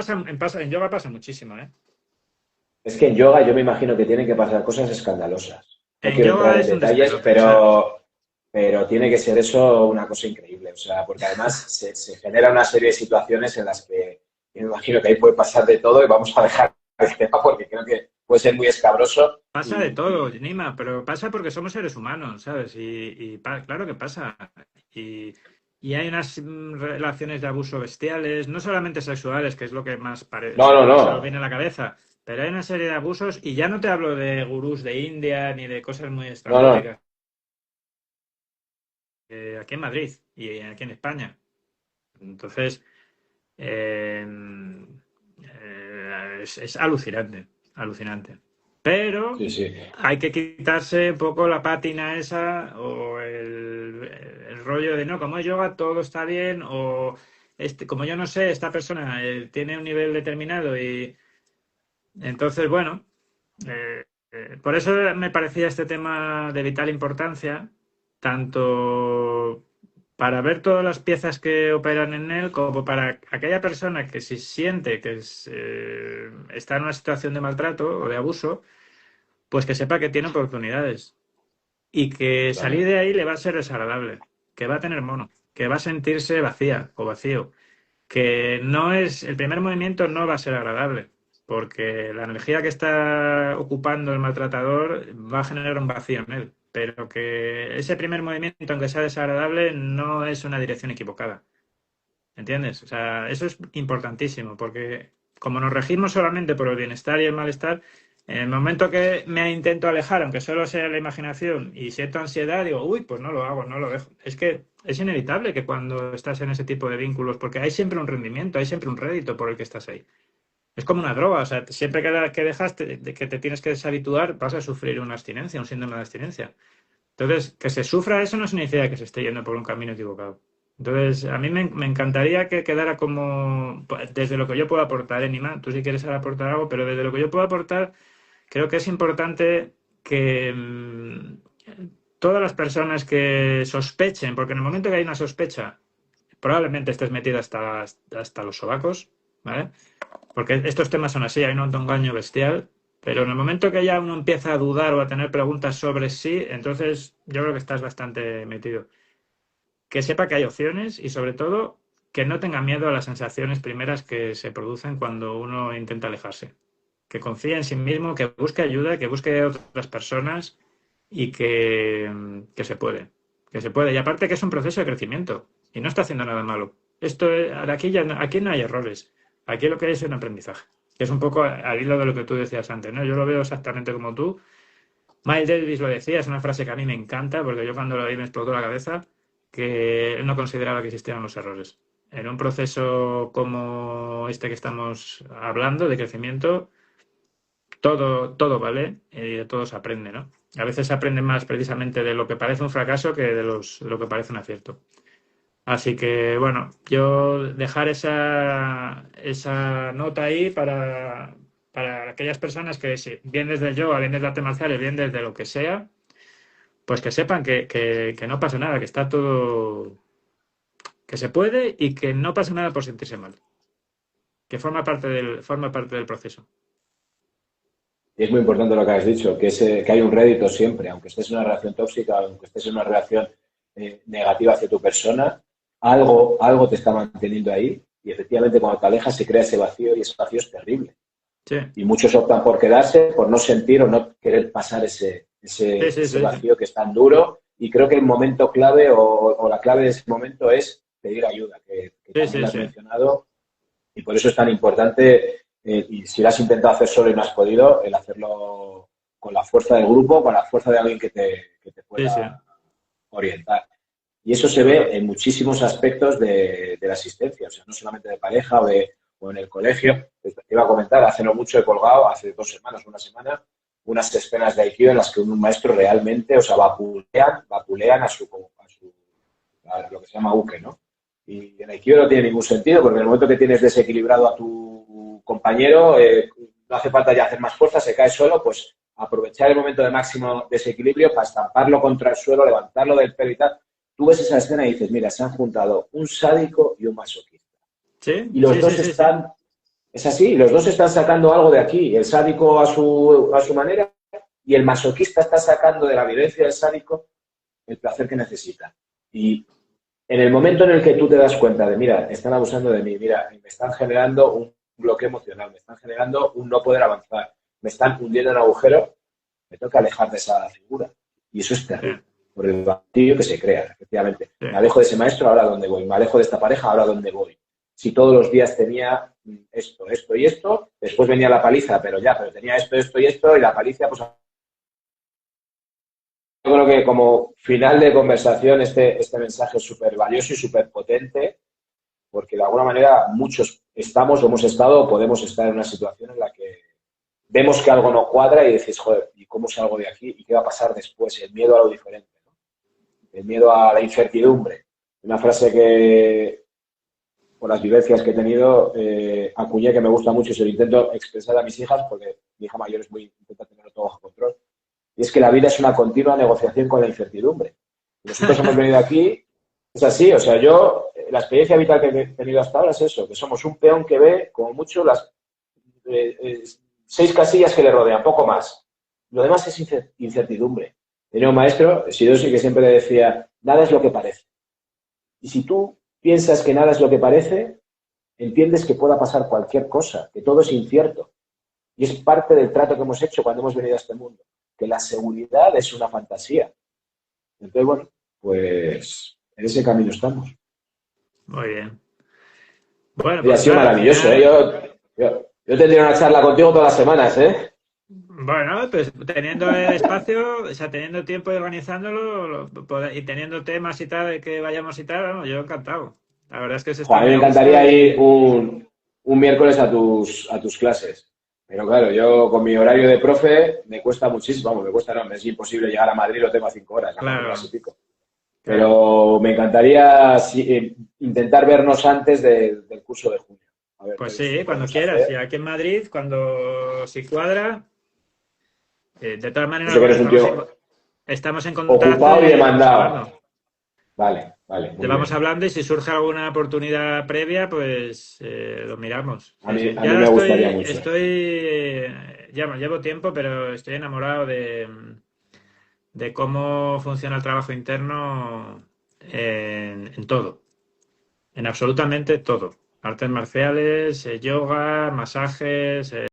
en yoga pasa muchísimo, ¿eh? Es que en yoga yo me imagino que tienen que pasar cosas escandalosas. No En quiero entrar yoga en es un detalles, despelote, o sea, pero tiene que ser eso una cosa increíble. O sea, porque además se genera una serie de situaciones en las que yo me imagino que ahí puede pasar de todo y vamos a dejar el tema porque creo que puede ser muy escabroso. pasa de todo, Nima, pero pasa porque somos seres humanos, ¿sabes? Claro que pasa. Y, y hay unas relaciones de abuso bestiales, no solamente sexuales, que es lo que No, no, se nos no. viene a la cabeza, pero hay una serie de abusos, y ya no te hablo de gurús de India ni de cosas muy No, no. estrambóticas, aquí en Madrid y aquí en España. Entonces, eh, es alucinante, alucinante. Pero Sí, sí. hay que quitarse un poco la pátina esa o el rollo de no, como es yoga todo está bien o como yo no sé, esta persona tiene un nivel determinado y entonces, bueno, por eso me parecía este tema de vital importancia, tanto para ver todas las piezas que operan en él, como para aquella persona que si siente que está en una situación de maltrato o de abuso, pues que sepa que tiene oportunidades y que salir Totalmente. de ahí le va a ser desagradable, que va a tener mono, que va a sentirse vacía o vacío, que no es, el primer movimiento no va a ser agradable, porque la energía que está ocupando el maltratador va a generar un vacío en él, pero que ese primer movimiento, aunque sea desagradable, no es una dirección equivocada. ¿Entiendes? O sea, eso es importantísimo, porque como nos regimos solamente por el bienestar y el malestar, en el momento que me intento alejar, aunque solo sea la imaginación, y siento ansiedad, digo, uy, pues no lo hago, no lo dejo. Es que es inevitable que cuando estás en ese tipo de vínculos, porque hay siempre un rendimiento, hay siempre un rédito por el que estás ahí. Es como una droga, o sea, siempre que dejas de que te tienes que deshabituar, vas a sufrir una abstinencia, un síndrome de abstinencia. Entonces, que se sufra eso no significa que se esté yendo por un camino equivocado. Entonces, a mí me encantaría que quedara como, desde lo que yo puedo aportar, Nima, tú si quieres ahora aportar algo, pero desde lo que yo puedo aportar, creo que es importante que todas las personas que sospechen, porque en el momento que hay una sospecha, probablemente estés metido hasta los sobacos, ¿vale? Porque estos temas son así, hay un autoengaño bestial, pero en el momento que ya uno empieza a dudar o a tener preguntas sobre sí, entonces yo creo que estás bastante metido. Que sepa que hay opciones y sobre todo que no tenga miedo a las sensaciones primeras que se producen cuando uno intenta alejarse. Que confíe en sí mismo, que busque ayuda, que busque otras personas y que se puede. Que se puede. Y aparte que es un proceso de crecimiento y no está haciendo nada malo. Aquí, aquí no hay errores. Aquí lo que hay es un aprendizaje. Que es un poco al hilo de lo que tú decías antes, ¿no? Yo lo veo exactamente como tú. Miles Davis lo decía, es una frase que a mí me encanta, porque yo cuando lo oí me explotó la cabeza, que él no consideraba que existieran los errores. En un proceso como este que estamos hablando, de crecimiento, todo vale y de todo se aprende, ¿no? A veces se aprende más precisamente de lo que parece un fracaso que de lo que parece un acierto. Así que, bueno, yo dejar esa nota ahí para aquellas personas que, si bien desde el yoga, bien desde artes marciales, bien desde lo que sea, pues que sepan que no pasa nada, que está todo, que se puede y que no pasa nada por sentirse mal, que forma parte del proceso. Y es muy importante lo que has dicho, que hay un rédito siempre, aunque estés en una relación tóxica, aunque estés en una relación negativa hacia tu persona, algo te está manteniendo ahí y efectivamente cuando te alejas se crea ese vacío y ese vacío es terrible. Sí, Y muchos optan por quedarse, por no sentir o no querer pasar ese, sí, ese, sí, ese sí, sí. vacío que es tan duro. Y creo que el momento clave o la clave de ese momento es pedir ayuda, que Sí, también sí, lo has sí. mencionado. Y por eso es tan importante, y si lo has intentado hacer solo y no has podido, el hacerlo con la fuerza del grupo, con la fuerza de alguien que te Sí, sí. pueda orientar. Y eso se Seguro. ve en muchísimos aspectos de la asistencia, o sea, no solamente de pareja o en el colegio. Te iba a comentar, hace no mucho he colgado, hace 2 semanas, una semana, unas escenas de Aikido en las que un maestro realmente, o sea, vapulean a lo que se llama uke, ¿no? Y en Aikido no tiene ningún sentido, porque en el momento que tienes desequilibrado a tu compañero, no hace falta ya hacer más fuerza, se cae solo, pues aprovechar el momento de máximo desequilibrio para estamparlo contra el suelo, levantarlo del pelo y tal. Tú ves esa escena y dices, mira, se han juntado un sádico y un masoquista. Sí, Y los sí, sí, dos sí, sí. están, es así, los dos están sacando algo de aquí. El sádico a su manera y el masoquista está sacando de la violencia del sádico el placer que necesita. Y en el momento en el que tú te das cuenta de, mira, están abusando de mí, mira, me están generando un bloqueo emocional, me están generando un no poder avanzar, me están hundiendo en un agujero, me toca alejar de esa figura. Y eso es Sí, terrible, por el vacío que se crea, efectivamente. sí. Me alejo de ese maestro, ahora dónde voy. Me alejo de esta pareja, ahora dónde voy. Si todos los días tenía esto y esto, después venía la paliza, pero tenía esto y esto, y la paliza, pues yo creo que como final de conversación este mensaje es súper valioso y súper potente, porque de alguna manera muchos estamos o hemos estado o podemos estar en una situación en la que vemos que algo no cuadra y decís, joder, ¿y cómo salgo de aquí? ¿Y qué va a pasar después? El miedo a lo diferente, ¿no? El miedo a la incertidumbre. Una frase que, por las vivencias que he tenido, acuñé que me gusta mucho y se lo intento expresar a mis hijas, porque mi hija mayor intenta tenerlo todo bajo control, y es que la vida es una continua negociación con la incertidumbre. Nosotros hemos venido aquí, es así, o sea, la experiencia vital que he tenido hasta ahora es eso, que somos un peón que ve, como mucho, las eh, eh, 6 casillas que le rodean, poco más. Lo demás es incertidumbre. Tenía un maestro, Sidosi, que siempre le decía, nada es lo que parece. Y si tú piensas que nada es lo que parece, entiendes que pueda pasar cualquier cosa, que todo es incierto. Y es parte del trato que hemos hecho cuando hemos venido a este mundo, que la seguridad es una fantasía. Entonces, bueno, pues en ese camino estamos. Muy bien. Bueno, Y ha pues sido nada, al maravilloso, ¿eh? final, Yo tendría una charla contigo todas las semanas, ¿eh? bueno, pues teniendo espacio, o sea, teniendo tiempo y organizándolo, y teniendo temas y tal, de que vayamos y tal, vamos, yo encantado. La verdad es que se Jo, está a mí muy me a gusto encantaría ir y un miércoles a tus clases. Pero claro, yo con mi horario de profe me cuesta muchísimo, vamos, me cuesta, no, me es imposible llegar a Madrid, lo tengo a 5 horas, a 4 horas y claro, pico. claro. Pero me encantaría intentar vernos antes del curso de junio. A ver Pues qué sí, cuando podemos quieras. Y hacer. aquí en Madrid, cuando si cuadra, de todas Yo maneras, sé que bueno, eres un tío estamos en contacto ocupado y y vamos demandado. hablando. Vale, vale, Le muy vamos bien. hablando y si surge alguna oportunidad previa, pues lo miramos. A Sí, mí, sí. a mí Ya me gustaría estoy, mucho. estoy, ya llevo tiempo, pero estoy enamorado de cómo funciona el trabajo interno en todo, en absolutamente todo. Artes marciales, yoga, masajes,